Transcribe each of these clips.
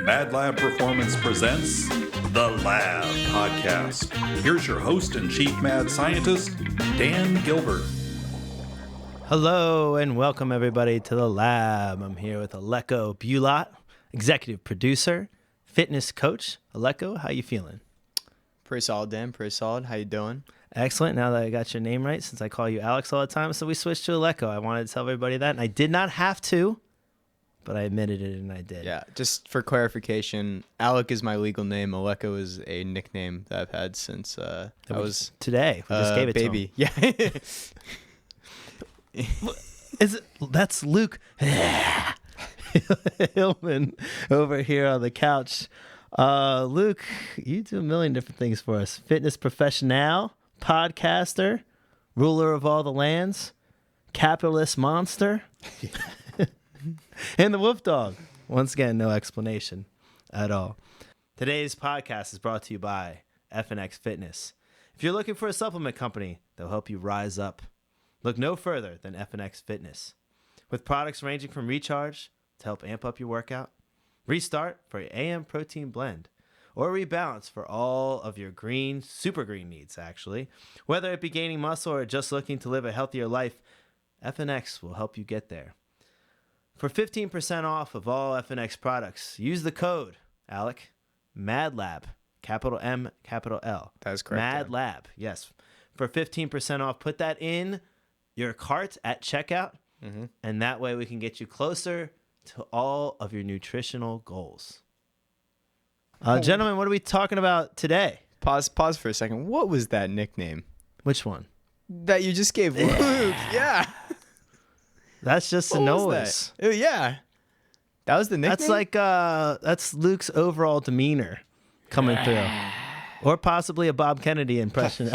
MadLab Performance presents The Lab Podcast. Here's your host and chief mad scientist, Dan Gilbert. Hello and welcome everybody to The Lab. I'm here with Alec Bulat, executive producer, fitness coach. Alec, how you feeling? Pretty solid, Dan. Pretty solid. How you doing? Excellent. Now that I got your name right, since I call you Alex all the time, so we switched to Alec. I wanted to tell everybody that, and I did not have to, but I admitted it and I did. Yeah, just for clarification, Alec is my legal name. Aleko is a nickname that I've had since I was today. We just gave it baby. to him. Yeah. That's Luke Hillman over here on the couch. Luke, you do a million different things for us. Fitness professional, podcaster, ruler of all the lands, capitalist monster, and the wolf dog. Once again, no explanation at all. Today's podcast is brought to you by FNX Fitness. If you're looking for a supplement company that'll help you rise up, look no further than FNX Fitness. With products ranging from recharge to help amp up your workout, restart for your AM protein blend, or rebalance for all of your green, super green needs, actually. Whether it be gaining muscle or just looking to live a healthier life, FNX will help you get there. For 15% off of all FNX products, use the code, Alec, MadLab, capital M, capital L. That is correct. MadLab, yes. For 15% off, put that in your cart at checkout, and that way we can get you closer to all of your nutritional goals. Gentlemen, what are we talking about today? Pause for a second. What was that nickname Which one? that you just gave Luke? Yeah. That's just What a was noise. that? Oh, yeah. That was the nickname? That's like that's Luke's overall demeanor coming through, or possibly a Bob Kennedy impression.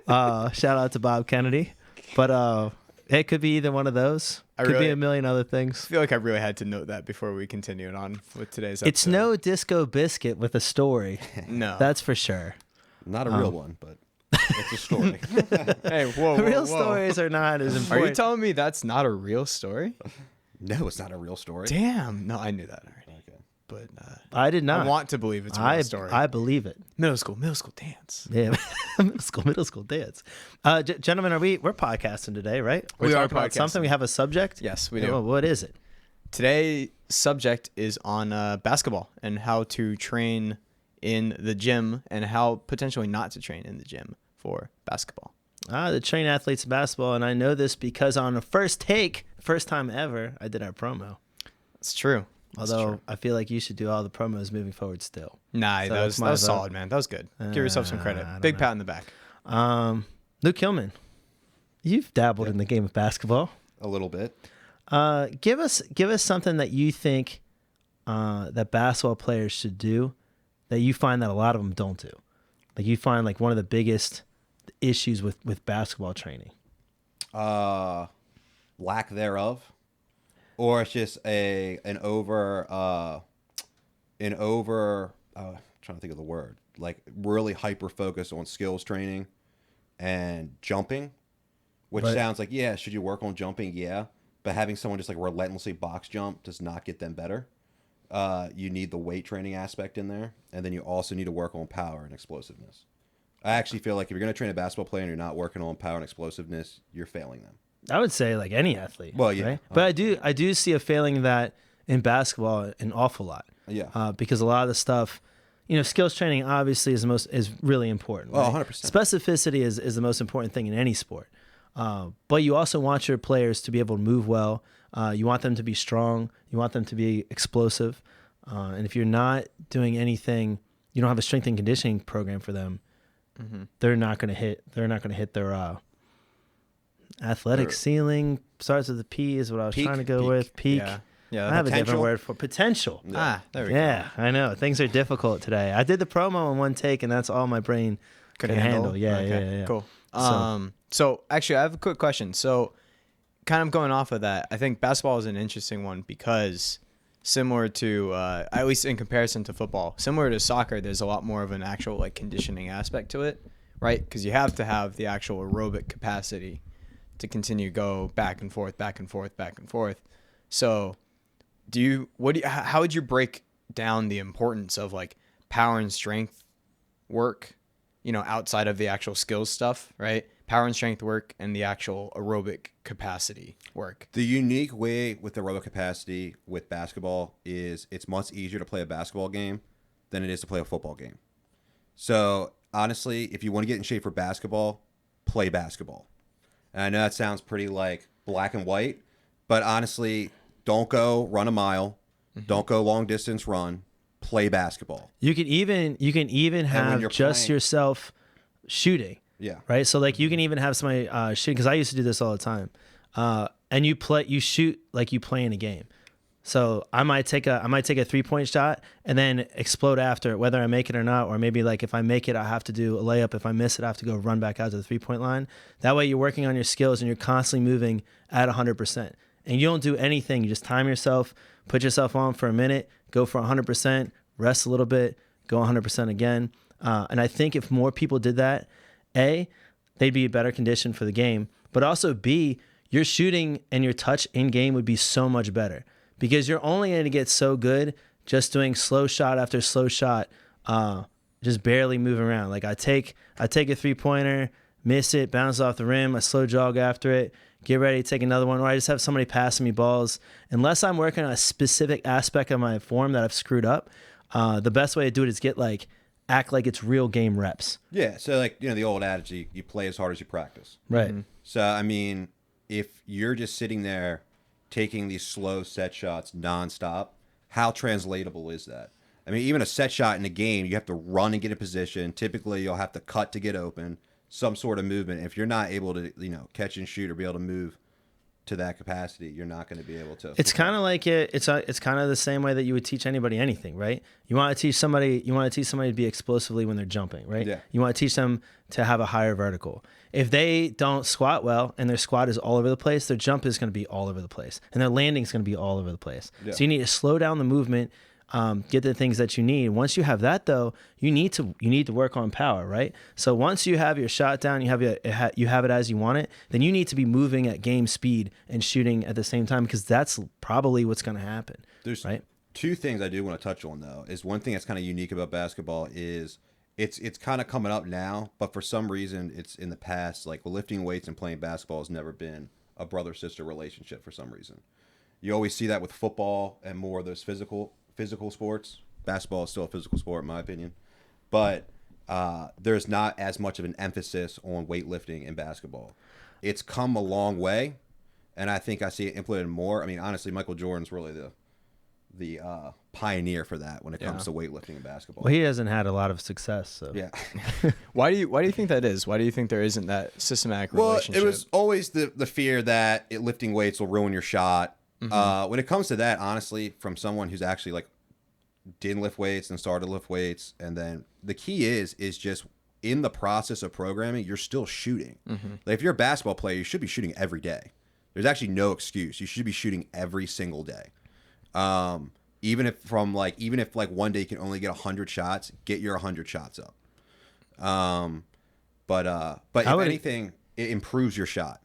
Shout out to Bob Kennedy, but it could be either one of those. Could be a million other things. I feel like I really had to note that before we continued on with today's episode. It's no Disco Biscuit with a story. No. That's for sure. Not a real one, but it's a story. Hey, whoa, Real stories are not as Are important. you telling me that's not a real story? No, it's not a real story. Damn. No, I knew that already. Okay. But I did not. I want to believe it's a real story. I believe it. Middle school dance. Yeah, middle school dance. Gentlemen, we're podcasting today, right? We are talking about podcasting. something. We have a subject. Yes, we Yeah, do. well, what is it? Today's subject is on basketball and how to train in the gym and how potentially not to train in the gym for basketball. The train athletes in basketball, and I know this because on the first time ever, I did our promo. It's true. Although I feel like you should do all the promos moving forward still. Nah, So that it's was my vote. solid, man. That was good. Give yourself some credit. I don't Big know. pat on the back. Luke Hillman, you've dabbled in the game of basketball. A little bit. Give us something that you think that basketball players should do that you find that a lot of them don't do. Like you find like one of the biggest issues with basketball training. Lack thereof, or it's just trying to think of the word, like really hyper focused on skills training and jumping, which Right. sounds like, yeah, should you work on jumping? Yeah. But having someone just like relentlessly box jump does not get them better. You need the weight training aspect in there. And then you also need to work on power and explosiveness. I actually feel like if you're going to train a basketball player and you're not working on power and explosiveness, you're failing them. I would say like any athlete. Well, yeah. Right? But I do see a failing that in basketball an awful lot. Yeah. Because a lot of the stuff, skills training obviously is really important. Oh, right? 100%. Specificity is the most important thing in any sport. But you also want your players to be able to move well. You want them to be strong. You want them to be explosive. And if you're not doing anything, you don't have a strength and conditioning program for them. They're not going to hit. They're not going to hit their athletic ceiling. Starts with a P is what I was trying to go with. Peak. Yeah. I have a different Potential. word for potential. There we go. Yeah, I know. Things are difficult today. I did the promo in one take, and that's all my brain could handle. Yeah, Okay, yeah. Cool. So- So actually, I have a quick question. So, kind of going off of that, I think basketball is an interesting one because similar to, at least in comparison to football, similar to soccer, there's a lot more of an actual like conditioning aspect to it, right? Because you have to have the actual aerobic capacity to continue to go back and forth, back and forth, back and forth. So, how would you break down the importance of like power and strength work, outside of the actual skills stuff, right? Power and strength work and the actual aerobic capacity work. The unique way with aerobic capacity with basketball is it's much easier to play a basketball game than it is to play a football game. So honestly, if you want to get in shape for basketball, play basketball. And I know that sounds pretty like black and white, but honestly, don't go run a mile. Don't go long distance run. Play basketball. You can even have just yourself shooting. Yeah. Right. So like you can even have somebody shooting, because I used to do this all the time. And you shoot like you play in a game. So I might take a 3-point shot and then explode after it, whether I make it or not, or maybe like if I make it, I have to do a layup. If I miss it, I have to go run back out to the 3-point line. That way you're working on your skills and you're constantly moving at 100%. And you don't do anything. You just time yourself, put yourself on for a minute, go for 100%, rest a little bit, go 100% again. And I think if more people did that, A, they'd be in better condition for the game, but also B, your shooting and your touch in game would be so much better, because you're only going to get so good just doing slow shot after slow shot, just barely moving around. Like I take a 3-pointer, miss it, bounce off the rim, I slow jog after it, get ready to take another one, or I just have somebody passing me balls. Unless I'm working on a specific aspect of my form that I've screwed up, the best way to do it is act like it's real game reps. Yeah, so like the old adage, you play as hard as you practice. Right. Mm-hmm. So I mean, if you're just sitting there taking these slow set shots nonstop, how translatable is that? I mean, even a set shot in a game, you have to run and get in position. Typically, you'll have to cut to get open, some sort of movement. If you're not able to, catch and shoot or be able to move to that capacity, you're not going to be able to. It's kind of like it's kind of the same way that you would teach anybody anything, right? You want to teach somebody to be explosively when they're jumping, right? Yeah. You want to teach them to have a higher vertical. If they don't squat well and their squat is all over the place, their jump is going to be all over the place, and their landing is going to be all over the place. Yeah. So you need to slow down the movement, get the things that you need. Once you have that, though, you need to work on power, right? So once you have your shot down, you have it as you want it, then you need to be moving at game speed and shooting at the same time, because that's probably what's going to happen. There's right? Two things I do want to touch on, though. Is one thing that's kind of unique about basketball is it's kind of coming up now, but for some reason it's in the past. Like lifting weights and playing basketball has never been a brother-sister relationship for some reason. You always see that with football and more of those physical sports. Basketball is still a physical sport in my opinion, but there's not as much of an emphasis on weightlifting in basketball. It's come a long way, and I think I see it implemented more. I mean, honestly, Michael Jordan's really the pioneer for that when it comes to weightlifting in basketball. Well, he hasn't had a lot of success, so Yeah. Why do you think that is? Why do you think there isn't that systematic relationship? Well, it was always the fear that lifting weights will ruin your shot. When it comes to that, honestly, from someone who's actually like didn't lift weights and started to lift weights, and then the key is just in the process of programming, you're still shooting. Like if you're a basketball player, you should be shooting every day. There's actually no excuse. You should be shooting every single day. Even if one day you can only get 100 shots, get your 100 shots up. But if anything, it improves your shot.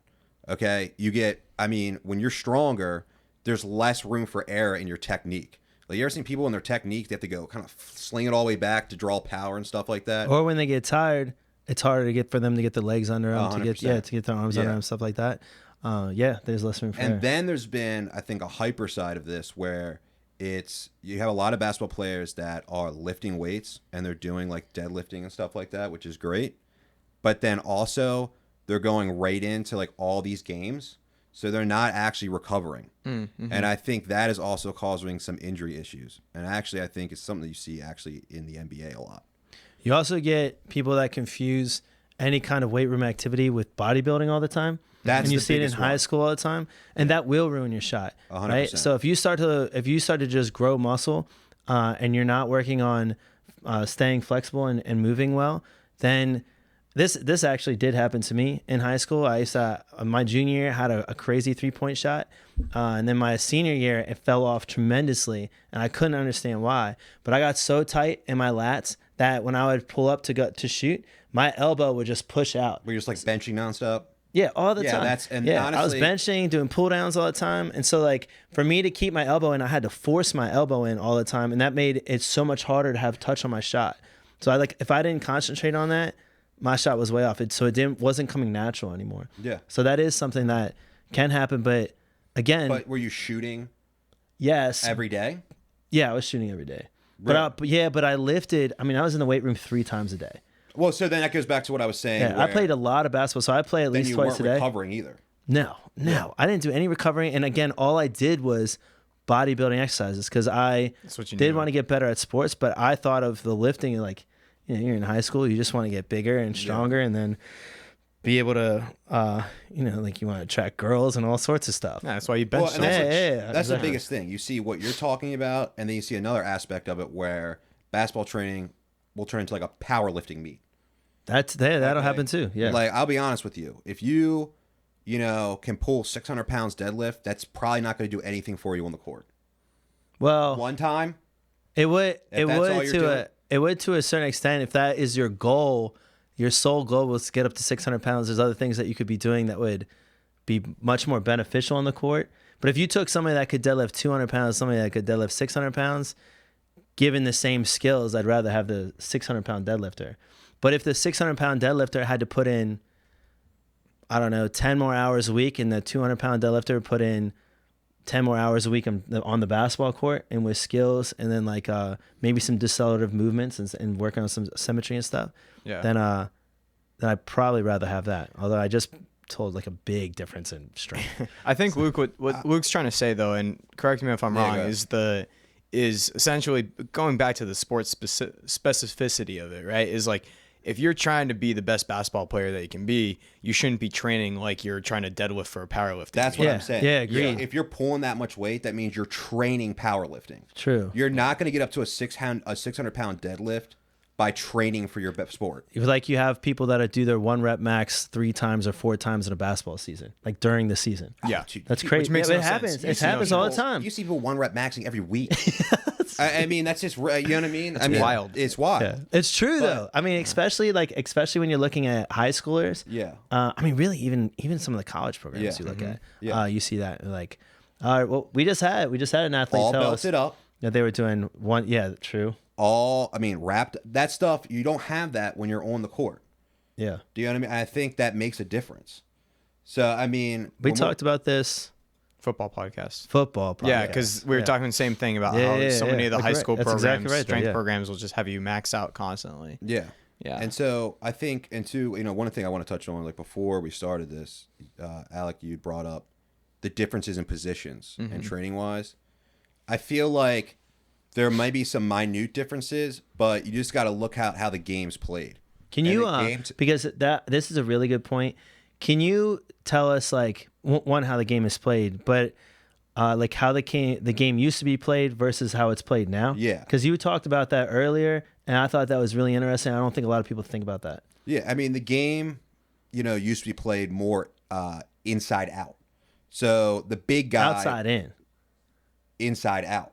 Okay, when you're stronger, there's less room for error in your technique. Like you ever seen people in their technique, they have to go kind of sling it all the way back to draw power and stuff like that. Or when they get tired, it's harder for them to get their legs under them, to get their arms under them, stuff like that. There's less room for error. And then there's been, I think, a hyper side of this where you have a lot of basketball players that are lifting weights and they're doing like deadlifting and stuff like that, which is great. But then also they're going right into like all these games. So they're not actually recovering. And I think that is also causing some injury issues. And actually, I think it's something that you see actually in the NBA a lot. You also get people that confuse any kind of weight room activity with bodybuilding all the time. And you see it in high school all the time. And that will ruin your shot. 100%. Right? So if you start to just grow muscle and you're not working on staying flexible and moving well, then this actually did happen to me in high school. I used to, my junior year had a crazy 3-point shot. And then my senior year, it fell off tremendously. And I couldn't understand why. But I got so tight in my lats that when I would pull up to shoot, my elbow would just push out. Were you just like benching nonstop? Yeah, all the Yeah, time. I was honestly, benching, doing pull downs all the time. And so like for me to keep my elbow in, I had to force my elbow in all the time. And that made it so much harder to have touch on my shot. So if I didn't concentrate on that, my shot was way off. It wasn't coming natural anymore. Yeah. So that is something that can happen. But again, But were you shooting yes. every day? Yeah, I was shooting every day. Right. But I lifted. I mean, I was in the weight room 3 times a day. Well, so then that goes back to what I was saying. Yeah, I played a lot of basketball, so I play at least twice a day. You weren't recovering either. No, I didn't do any recovering. And again, all I did was bodybuilding exercises because I did want to get better at sports. But I thought of the lifting like, you're in high school, you just want to get bigger and stronger, and then be able to, like you want to attract girls and all sorts of stuff. Yeah, that's why you bench. Well, and that's exactly. the biggest thing. You see what you're talking about, and then you see another aspect of it where basketball training will turn into like a powerlifting meet. That'll happen too. Yeah. Like, I'll be honest with you. If you can pull 600 pounds deadlift, that's probably not going to do anything for you on the court. Well, One time, it would to a certain extent. If that is your goal, your sole goal was to get up to 600 pounds. There's other things that you could be doing that would be much more beneficial on the court. But if you took somebody that could deadlift 200 pounds, somebody that could deadlift 600 pounds, given the same skills, I'd rather have the 600 pound deadlifter. But if the 600 pound deadlifter had to put in, I don't know, 10 more hours a week, and the 200 pound deadlifter put in 10 more hours a week on the basketball court and with skills, and then like maybe some decelerative movements and working on some symmetry and stuff, then I'd probably rather have that. Although I just told like a big difference in strength. I think Luke, what Luke's trying to say though, and correct me if I'm wrong, is essentially going back to the sports specificity of it, right? Is like, if you're trying to be the best basketball player that you can be, you shouldn't be training like you're trying to deadlift for a powerlifting. That's what I'm saying. Yeah, agreed. If you're pulling that much weight, that means you're training powerlifting. True. You're not going to get up to a 600 pound deadlift by training for your sport. Like you have people that do their 1 rep max 3 times or 4 times in a basketball season, like during the season. Yeah, that's crazy. Which makes it no happens. sense. It happens all the time. You see people 1 rep maxing every week. I mean, that's just, you know what I mean? It's wild. It's wild. Yeah. It's true though. I mean, especially when you're looking at high schoolers. Yeah. I mean, really, even some of the college programs you look at, you see that like, all right, well, we just had an athlete all tell us belted up. that they were doing one. Yeah, true. Wrapped. That stuff, you don't have that when you're on the court. Yeah. Do you know what I mean? I think that makes a difference. So, I mean, we talked about this. Football podcast. Yeah, because we were talking the same thing about how so many of the high school programs, strength programs will just have you max out constantly. Yeah. Yeah. And so I think, one thing I want to touch on, like before we started this, Alec, you brought up the differences in positions and training wise. I feel like there might be some minute differences, but you just got to look at how the game's played. Can you, because this is a really good point. Can you tell us, like, one, how the game is played, but like how the game used to be played versus how it's played now? Yeah. Because you talked about that earlier, and I thought that was really interesting. I don't think a lot of people think about that. Yeah, I mean, the game, used to be played more inside out. So the big guy... Outside in. Inside out.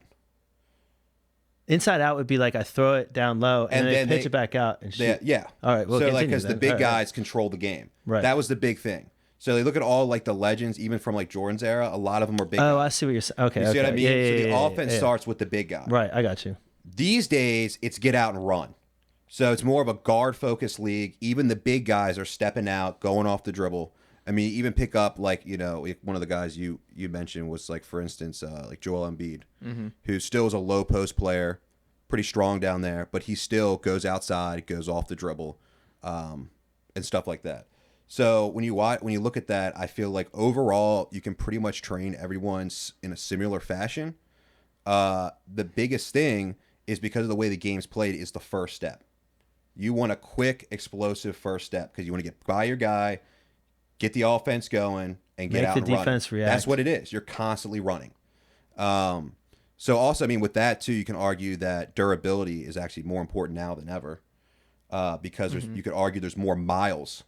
Inside out would be like I throw it down low and then pitch it back out and shoot. Yeah. All right. Well, so like because the big guys control the game. Right. That was the big thing. So they look at all like the legends, even from like Jordan's era. A lot of them are big. Oh, guys. I see what you're saying. Okay. You see what I mean? Yeah, so the offense starts with the big guy. Right. I got you. These days, it's get out and run. So it's more of a guard focused league. Even the big guys are stepping out, going off the dribble. I mean, even pick up like one of the guys you mentioned was like, for instance, like Joel Embiid, who still is a low post player. Pretty strong down there, but he still goes outside, goes off the dribble, and stuff like that. So when you look at that, I feel like overall you can pretty much train everyone in a similar fashion. The biggest thing is because of the way the game's played is the first step. You want a quick, explosive first step because you want to get by your guy, get the offense going, and get out and run. Make the defense react. That's what it is. You're constantly running. So also, I mean, with that too, you can argue that durability is actually more important now than ever, because you could argue there's more miles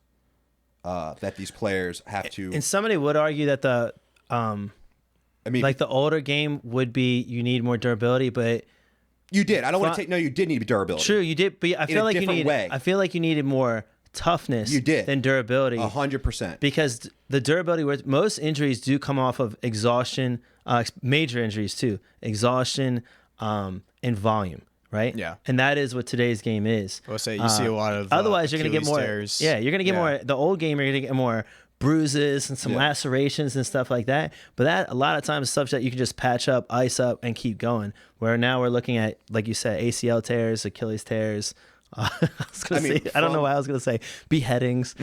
that these players have to. And somebody would argue that the older game would be you need more durability, but you did. I don't want to take. No, you did need durability. True, you did, but I feel like you needed. I feel like you needed more toughness You did. than durability. 100%. Because the durability, where most injuries do come off of exhaustion, major injuries too, exhaustion and volume, right? Yeah. And that is what today's game is. I will say you see a lot of otherwise you're going to get more. Achilles tears. Yeah, you're going to get more. The old game, you're going to get more bruises and some lacerations and stuff like that. But that a lot of times is stuff that you can just patch up, ice up, and keep going. Where now we're looking at, like you said, ACL tears, Achilles tears. I don't know why I was going to say beheadings.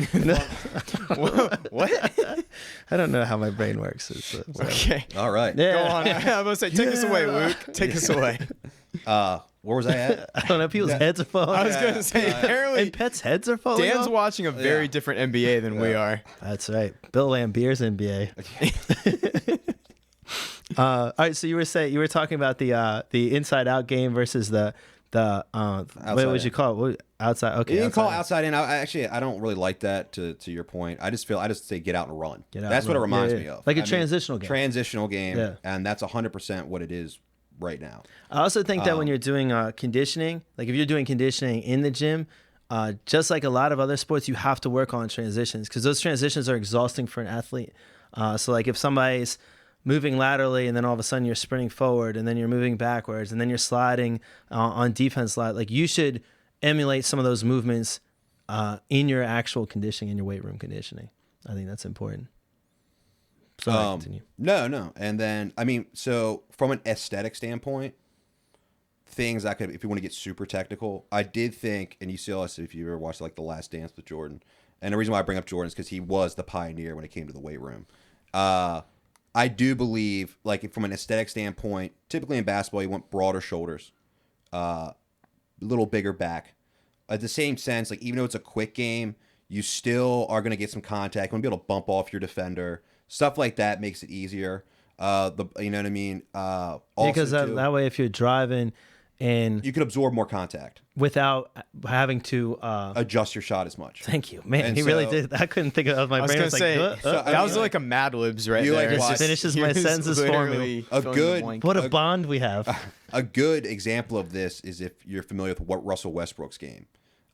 What? I don't know how my brain works. Okay. All right. Yeah. Go on. I was going to say, take us away, Luke. Take us away. Where was I at? I don't know. People's heads are falling. I was going to say, apparently, and pets' heads are falling. Dan's off? watching a very different NBA than we are. That's right. Bill Lambier's NBA. All right. So you were talking about the inside out game versus the what would you call it? Outside. Okay. You can call outside in. I don't really like that. To your point, I just say get out and run. That's what it reminds me of. Like a transitional game. Transitional game. Yeah. And that's 100% what it is right now. I also think that when you're doing conditioning, like if you're doing conditioning in the gym, just like a lot of other sports, you have to work on transitions because those transitions are exhausting for an athlete. So like if somebody's moving laterally and then all of a sudden you're sprinting forward and then you're moving backwards and then you're sliding on defense slide, like you should emulate some of those movements in your actual conditioning, in your weight room conditioning. I think that's important. Sorry, continue. No. And then, so from an aesthetic standpoint, things I could, if you want to get super technical, I did think, and you see us if you ever watched like The Last Dance with Jordan, and the reason why I bring up Jordan is because he was the pioneer when it came to the weight room. I do believe, like from an aesthetic standpoint, typically in basketball, you want broader shoulders, a little bigger back. At the same sense, like even though it's a quick game, you still are going to get some contact. You want to be able to bump off your defender. Stuff like that makes it easier. You know what I mean? Also because that way, if you're driving and you can absorb more contact without having to adjust your shot as much. Thank you, man. And he really did. I couldn't think of my brain. I was going to say, that was like a Mad Libs right there. Just finishes my sentences for me. What a bond we have. A good example of this is if you're familiar with what Russell Westbrook's game.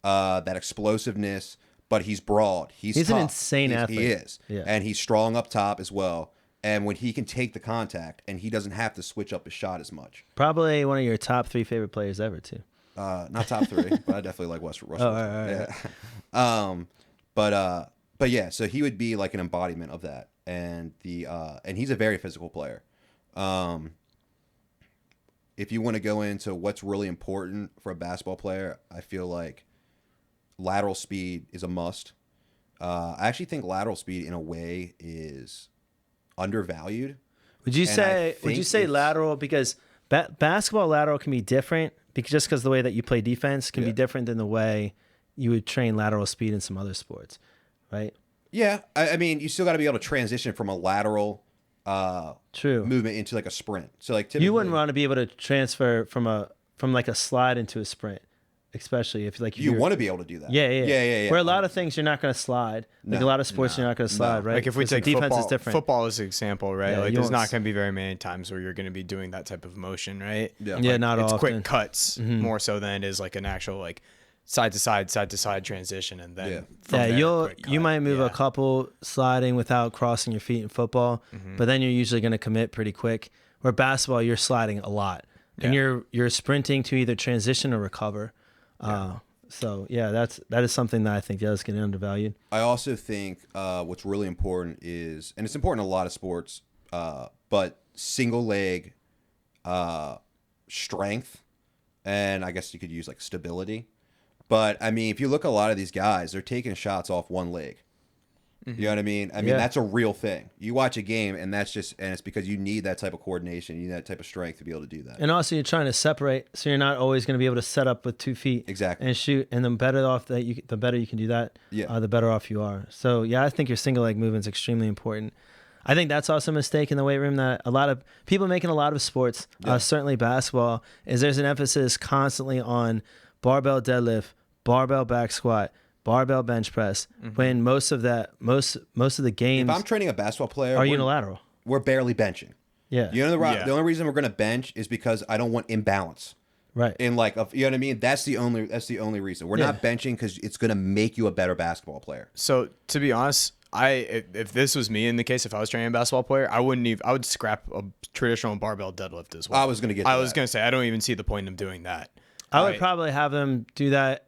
That explosiveness, but he's broad. He's tough. An insane athlete. He is. Yeah. And he's strong up top as well. And when he can take the contact and he doesn't have to switch up his shot as much. Probably one of your top 3 favorite players ever, too. Not top 3, but I definitely like Russell. Oh, all right. Yeah. But yeah, so he would be like an embodiment of that. And and he's a very physical player. If you want to go into what's really important for a basketball player, I feel like lateral speed is a must. I actually think lateral speed in a way is undervalued. Would you say lateral, because basketball lateral can be different just because the way that you play defense can be different than the way you would train lateral speed in some other sports, right? Yeah, I mean, you still got to be able to transition from a lateral movement into like a sprint. So like typically, you wouldn't want to be able to transfer from like a slide into a sprint. Especially if you want to be able to do that. Yeah. Where a lot of things you're not going to slide. Like a lot of sports you're not going to slide, right? Like if we take defense is different. Football as an example, right? Like there's not going to be very many times where you're going to be doing that type of motion, right? Yeah, not often. It's quick cuts more so than it is like an actual like side to side transition, and then you might move a couple sliding without crossing your feet in football, but then you're usually going to commit pretty quick. Where basketball, you're sliding a lot, and you're sprinting to either transition or recover. So that is something that I think does get undervalued. I also think what's really important is, and it's important in a lot of sports, but single leg strength, and I guess you could use like stability. But I mean, if you look at a lot of these guys, they're taking shots off one leg. You know what I mean? I mean, that's a real thing. You watch a game, and it's because you need that type of coordination, you need that type of strength to be able to do that. And also, you're trying to separate, so you're not always going to be able to set up with 2 feet and shoot. And the better you can do that, the better off you are. So I think your single leg movement is extremely important. I think that's also a mistake in the weight room that a lot of people make in a lot of sports, certainly basketball, is there's an emphasis constantly on barbell deadlift, barbell back squat, barbell bench press, when most of the games, if I'm training a basketball player, are unilateral. We're barely benching. Yeah. You know the only reason we're going to bench is because I don't want imbalance. Right. In like, you know what I mean? That's the only reason. We're not benching because it's going to make you a better basketball player. So to be honest, if this was me in the case, if I was training a basketball player, I would scrap a traditional barbell deadlift as well. I was going to get. I was going to say I don't even see the point of doing that. I would probably have them do that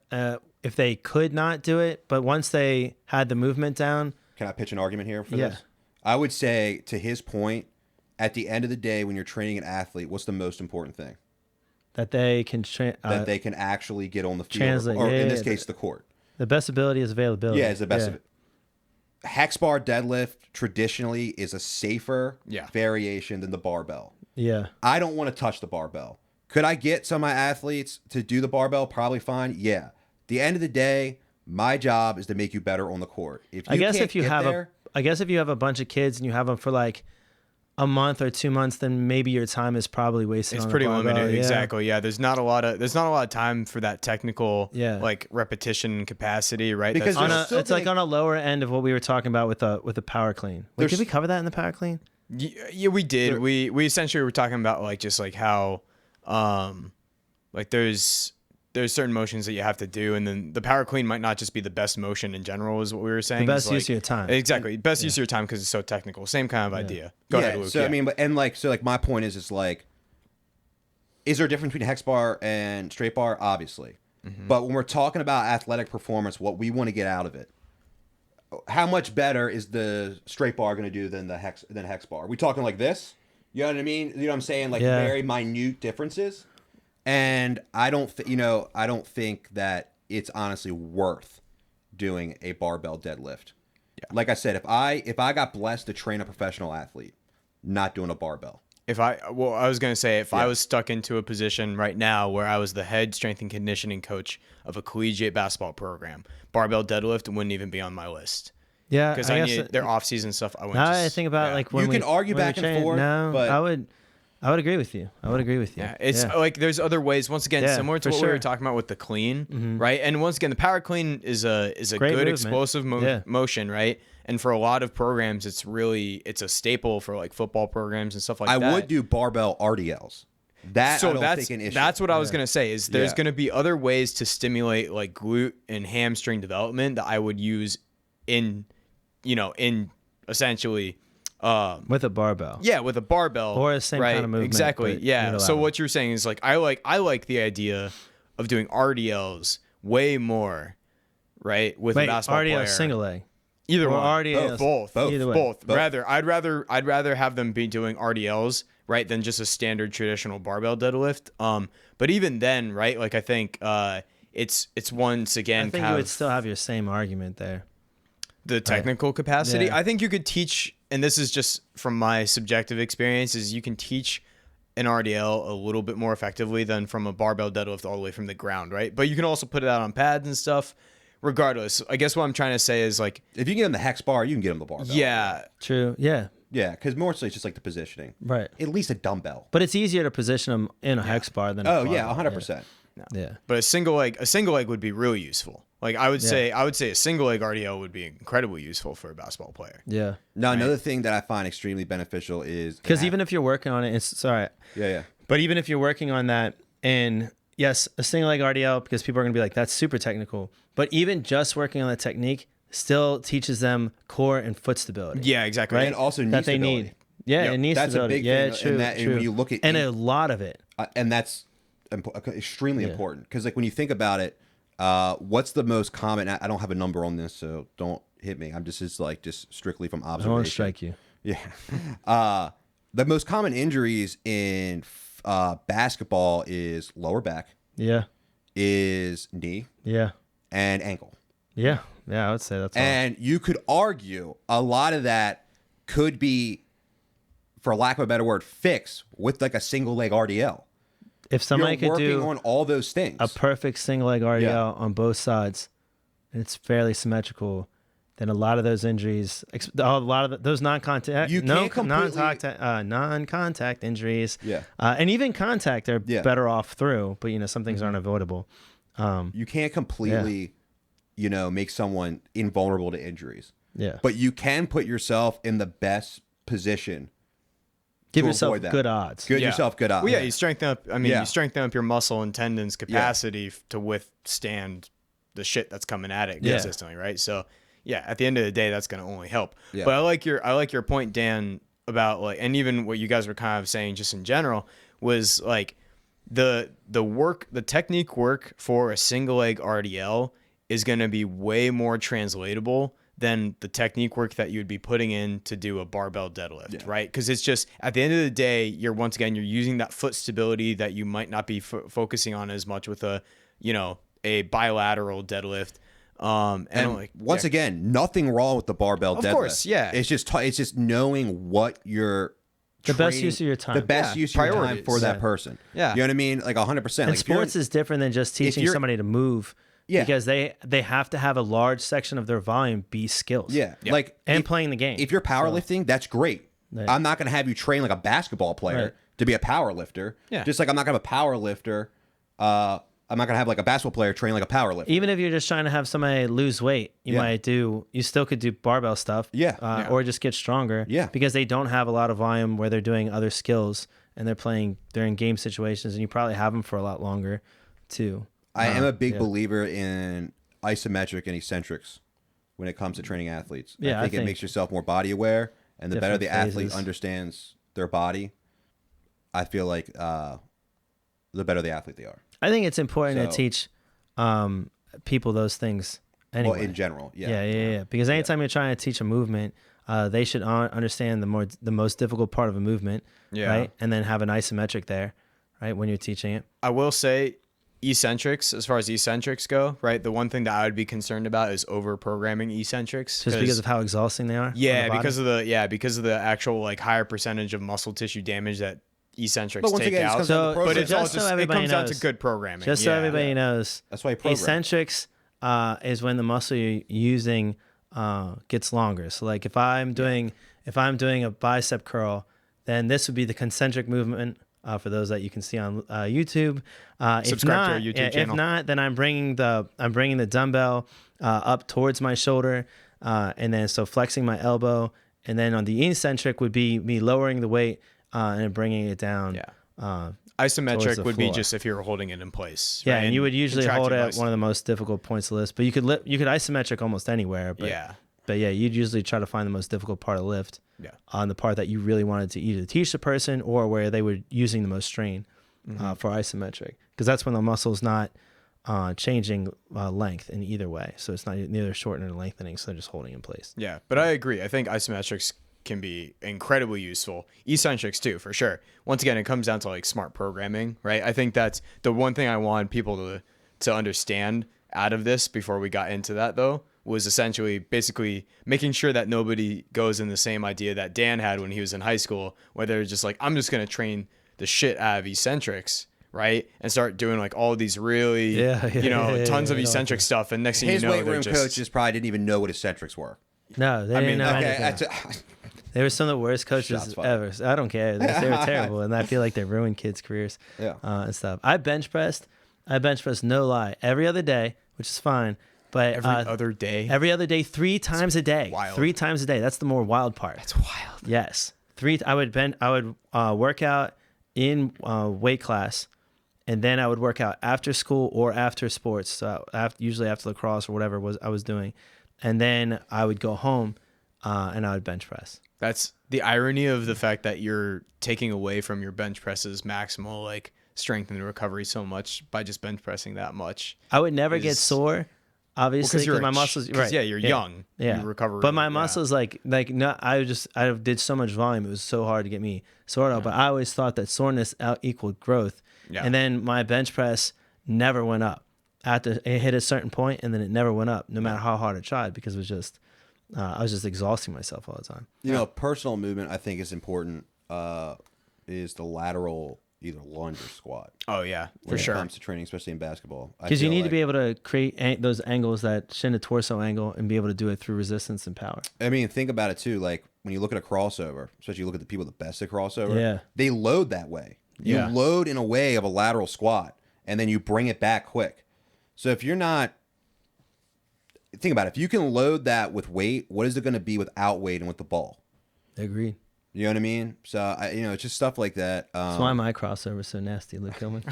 if they could not do it, but once they had the movement down. Can I pitch an argument here for this? I would say, to his point, at the end of the day, when you're training an athlete, what's the most important thing? That they can that they can actually get on the field, translate, or in this case, the court. The best ability is availability. Yeah, it's the best. Hex bar deadlift traditionally is a safer variation than the barbell. Yeah. I don't want to touch the barbell. Could I get some of my athletes to do the barbell? Probably fine. Yeah. At the end of the day, my job is to make you better on the court. If you if you have a bunch of kids and you have them for like a month or 2 months, then maybe your time is probably wasted. It's on pretty the barbell. limited. Yeah. Exactly. Yeah. There's not a lot of time for that technical like repetition capacity, right? Because it's like on a lower end of what we were talking about with the power clean. Wait, did we cover that in the power clean? Yeah, we did. We essentially were talking about like just like how like there's certain motions that you have to do, and then the power clean might not just be the best motion in general, is what we were saying. The best use of your time. Exactly. Best use of your time because it's so technical. Same kind of idea. Go ahead, Luke. So I mean, my point is like, is there a difference between hex bar and straight bar? Obviously. Mm-hmm. But when we're talking about athletic performance, what we want to get out of it, how much better is the straight bar going to do than the hex bar? Are we talking like this? You know what I mean? You know what I'm saying? Like very minute differences. And I don't think that it's honestly worth doing a barbell deadlift. Yeah. Like I said, if I got blessed to train a professional athlete, not doing a barbell. I was going to say, if I was stuck into a position right now where I was the head strength and conditioning coach of a collegiate basketball program, barbell deadlift wouldn't even be on my list. Yeah, because I need their off-season stuff. I think about like when you can argue back and forth. No, but I would agree with you. Yeah, it's like there's other ways. Once again, similar to what we were talking about with the clean, right? And once again, the power clean is a good movement. Explosive motion, right? And for a lot of programs, it's a staple for like football programs and stuff like that. I would do barbell RDLs. That's an issue. That's what I was gonna say. Is there's gonna be other ways to stimulate like glute and hamstring development that I would use in essentially. With a barbell. Yeah, with a barbell. Or the same kind of movement. Exactly. Yeah. So what you're saying is like I like the idea of doing RDLs way more, right? With a basketball RDL player. Single leg. Either or one. RDLs. Both. Either way. Both. I'd rather have them be doing RDLs, right, than just a standard traditional barbell deadlift. But even then, right, like I think it's once again I think you would still have your same argument there. The technical capacity. I think you could teach, and this is just from my subjective experience, is you can teach an RDL a little bit more effectively than from a barbell deadlift all the way from the ground, right? But you can also put it out on pads and stuff. Regardless, I guess what I'm trying to say is like, if you get him the hex bar, you can get him the barbell. Yeah. True. Yeah. Yeah, because more so it's just like the positioning. Right. At least a dumbbell. But it's easier to position them in a hex bar than a barbell. 100%. Yeah. But a single leg would be really useful. Like I would say a single leg RDL would be incredibly useful for a basketball player. Yeah. Now another thing that I find extremely beneficial is because even if you're working on it, it's sorry. Yeah. But even if you're working on that, and yes, a single leg RDL, because people are gonna be like, that's super technical. But even just working on the technique still teaches them core and foot stability. Yeah, exactly. Right? And also knee that they stability. need. Yeah, Yep. and knee that's stability. A big thing. True. And when you look at and a lot of it. And that's extremely important because like when you think about it, what's the most common? I don't have a number on this, so don't hit me. I'm just strictly from observation. I won't strike you. Yeah. The most common injuries in basketball is lower back. Yeah. Is knee. Yeah. And ankle. Yeah. Yeah, I would say that's all. And you could argue a lot of that could be, for lack of a better word, fixed with like a single leg RDL. If somebody could do on all those things, a perfect single leg RDL on both sides, and it's fairly symmetrical, then a lot of those injuries, those non-contact injuries, and even contact are better off through. But some things aren't avoidable. You can't completely, make someone invulnerable to injuries. Yeah, but you can put yourself in the best position Give to yourself avoid that. good odds. Good yourself good odds. Well, yeah, you strengthen up. I mean, Yeah. you strengthen up your muscle and tendons capacity to withstand the shit that's coming at it Yeah. consistently, right? So, yeah, at the end of the day, that's going to only help. Yeah. But I like your point, Dan, about like, and even what you guys were kind of saying just in general was like the technique work for a single leg RDL is going to be way more translatable than the technique work that you would be putting in to do a barbell deadlift, right? Because it's just at the end of the day, you're using that foot stability that you might not be focusing on as much with a bilateral deadlift. And like, once again, nothing wrong with the barbell deadlift. Of course, yeah. It's just knowing what you're The best use of your time. The best use of your time priorities. for that person. Yeah. You know what I mean? Like 100%. And Like sports is different than just teaching you're- somebody to move. Yeah. Because they have to have a large section of their volume be skills. Yeah. Like And playing the game. If you're powerlifting, that's great. Yeah. I'm not going to have you train like a basketball player Right. to be a power lifter. Yeah. Just like I'm not going to have a power lifter. I'm not going to have like a basketball player train like a power lifter. Even if you're just trying to have somebody lose weight, you still could do barbell stuff. Yeah. Or just get stronger. Yeah. Because they don't have a lot of volume where they're doing other skills and they're in game situations, and you probably have them for a lot longer too. I am a big believer in isometric and eccentrics when it comes to training athletes. Yeah, I think it makes yourself more body aware, and the better the Different athlete phases. understands their body, I feel like the better the athlete they are. I think it's important to So- teach people those things anyway. Well, in general, Yeah. Because anytime you're trying to teach a movement, they should understand the most difficult part of a movement, right? And then have an isometric there, right, when you're teaching it. I will say eccentrics, as far as eccentrics go, right? The one thing that I would be concerned about is over programming eccentrics. Just because of how exhausting they are? on Yeah, the body? because of the actual like higher percentage of muscle tissue damage that eccentrics But once take again, it out. comes down to the So- But it's just all so just it everybody comes down to knows. good programming. Just so Yeah. everybody knows, That's why you program. eccentrics is when the muscle you're using gets longer. So like if I'm doing a bicep curl, then this would be the concentric movement for those that you can see on YouTube. Subscribe to our YouTube channel. If not, then I'm bringing the dumbbell up towards my shoulder, and then so flexing my elbow, and then on the eccentric would be me lowering the weight and bringing it down. Yeah. Towards Isometric the would be floor. just if you were holding it in place. Yeah, right? and you would usually hold it contracting at one of the most difficult points of the list. But you could isometric almost anywhere. But Yeah. But yeah, you'd usually try to find the most difficult part of the lift. Yeah. On the part that you really wanted to either teach the person or where they were using the most strain for isometric, because that's when the muscle's not changing length in either way. So it's not neither shortening or lengthening. So they're just holding in place. Yeah, but I agree. I think isometrics can be incredibly useful. Eccentrics too, for sure. Once again, it comes down to like smart programming, right? I think that's the one thing I want people to understand out of this before we got into that, though, was essentially basically making sure that nobody goes in the same idea that Dan had when he was in high school, where they're just like, I'm just going to train the shit out of eccentrics, right? And start doing like all these really, tons of eccentric stuff. And next thing His you know, weight they're room just... coaches probably didn't even know what eccentrics were. No, they didn't know anything. that's They were some of the worst coaches Shots fired. ever. So I don't care. They were terrible, and I feel like they ruined kids' careers. Yeah. And stuff. I bench pressed, no lie, every other day, which is fine. But Every other day? Every other day, 3 times a day. wild. 3 times a day. That's the more wild part. That's wild. Yes. I would work out in weight class, and then I would work out after school or after sports. So usually after lacrosse or whatever I was doing, and then I would go home, and I would bench press. That's the irony of the fact that you're taking away from your bench presses maximal like strength and recovery so much by just bench pressing that much. I would never get sore, obviously, because my muscles. Right? Yeah, you're young. Yeah, you recover. But my yeah. muscles, no, I did so much volume. It was so hard to get me sore out. But I always thought that soreness equaled growth. Yeah. And then my bench press never went up. It hit a certain point, and then it never went up, no matter how hard I tried, because it was just I was just exhausting myself all the time. You know, personal movement I think is important. Is the lateral either lunge or squat. Oh yeah, for When sure. it comes to training, especially in basketball, I Because you feel need to like- be able to create those angles, that shin to torso angle, and be able to do it through resistance and power. I mean, think about it too. Like when you look at a crossover, especially you look at the people the best at crossover. Yeah. They load that way. You Yeah. load in a way of a lateral squat, and then you bring it back quick. So if you're not, think about it. If you can load that with weight, what is it going to be without weight and with the ball? Agreed. You know what I mean? So it's just stuff like that. That's why my crossover is so nasty, Luke Hillman.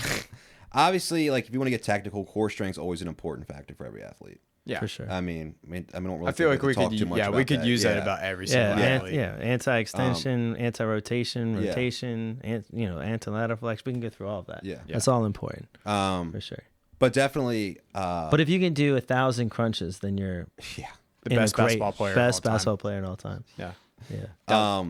Obviously, like if you want to get technical, core strength is always an important factor for every athlete. Yeah, for sure. I don't really. I feel like we could, too much we about could that. use that about every single athlete. Anti-extension, anti-rotation, rotation, anti-lateral flex. We can go through all of that. Yeah. That's all important. For sure. But definitely. But if you can do 1,000 crunches, then you're The best basketball player. Best basketball player in all time. Yeah. Yeah.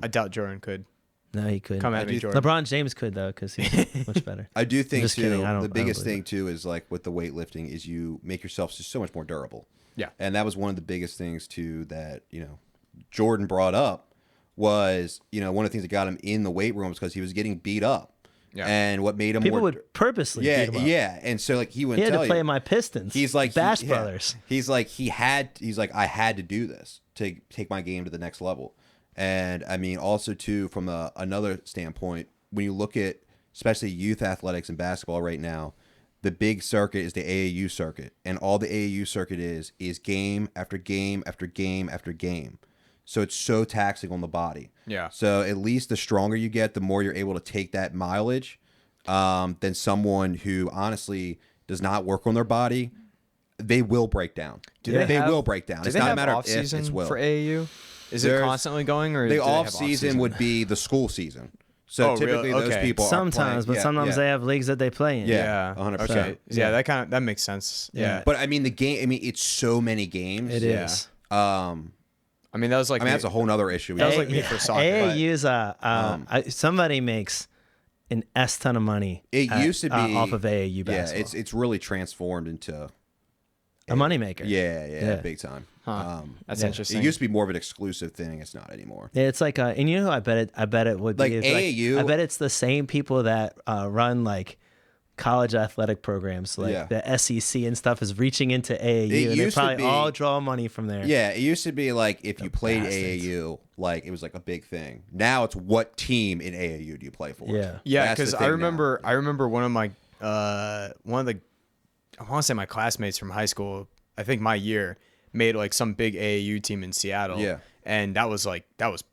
I doubt Jordan could. No, he couldn't. Come at me, Jordan. LeBron James could though, because he's much better. I do think just too. kidding. The biggest thing too is like with the weightlifting is you make yourself just so much more durable. Yeah. And that was one of the biggest things too that Jordan brought up was one of the things that got him in the weight room was because he was getting beat up. Yeah. And what made him People would purposely beat him up. and so like he would had tell to play you, my Pistons. he's like Bash Brothers. He's like I had to do this to take my game to the next level. And I mean also too from another standpoint, when you look at especially youth athletics and basketball right now, the big circuit is the AAU circuit, and all the AAU circuit is game after game after game after game. So it's so taxing on the body. Yeah. So at least the stronger you get, the more you're able to take that mileage than someone who honestly does not work on their body. They will break down. They will break down. It's not a matter of if, it's will. For AAU? Is it constantly going, or the do they have off season would be the school season. So typically really? those Okay. people Sometimes, are playing, but sometimes they have leagues that they play in. Yeah. 100%. Okay. Yeah, that makes sense. Yeah. But I mean the game. I mean it's so many games. It is. I mean, that was like that's a whole nother issue. That was like me for soccer. AAU is somebody makes an S ton of money. It used to be off of AAU basketball. Yeah, it's really transformed into a moneymaker. Yeah, big time. That's interesting. It used to be more of an exclusive thing. It's not anymore. Yeah, it's like, and you know who I bet it would like be AAU. I bet it's the same people that run like college athletic programs, like the SEC and stuff, is reaching into AAU, and they probably all draw money from there. Yeah, it used to be like if you played AAU, like it was like a big thing. Now it's what team in AAU do you play for? Yeah, because I remember one of my I want to say my classmates from high school, I think my year, made like some big AAU team in Seattle. Yeah. And that was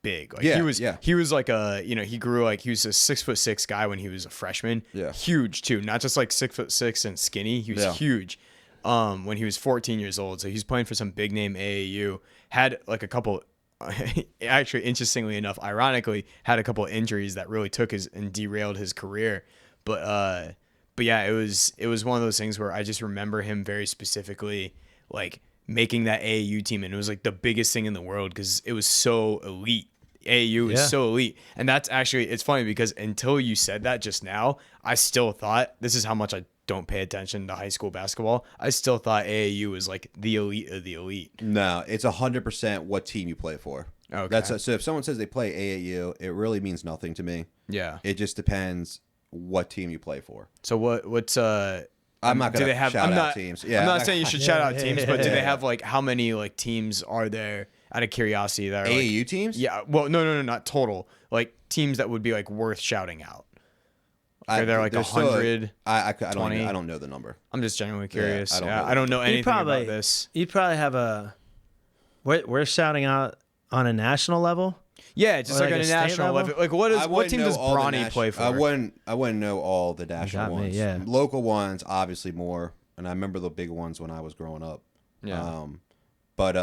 big. Like he was like he grew like he was a 6'6" guy when he was a freshman. Yeah. Huge too. Not just like 6'6" and skinny. He was huge. When he was 14 years old. So he's playing for some big name AAU. Had like a couple actually, interestingly enough, ironically, had a couple of injuries that really took and derailed his career. But yeah, it was one of those things where I just remember him very specifically, like making that AAU team, and it was like the biggest thing in the world because it was so elite. AAU is so elite, and that's actually, it's funny because until you said that just now, I still thought, this is how much I don't pay attention to high school basketball, I still thought AAU was like the elite of the elite. No, it's 100% what team you play for. Okay. So if someone says they play AAU, it really means nothing to me. Yeah. It just depends what team you play for. So what's I'm not gonna shout out teams. Yeah, I'm not saying you should shout out teams, but do they have like how many like teams are there out of curiosity that are AAU like, teams? Yeah. Well, no, not total. Like teams that would be like worth shouting out. Are there like 100? I don't know the number. I'm just genuinely curious. Yeah, I don't know anything about this. You'd probably have a. We're shouting out on a national level. Yeah, just like on a national level. Like what team does Bronny play for? I wouldn't know all the national ones. Yeah. Local ones, obviously more, and I remember the big ones when I was growing up. Yeah. But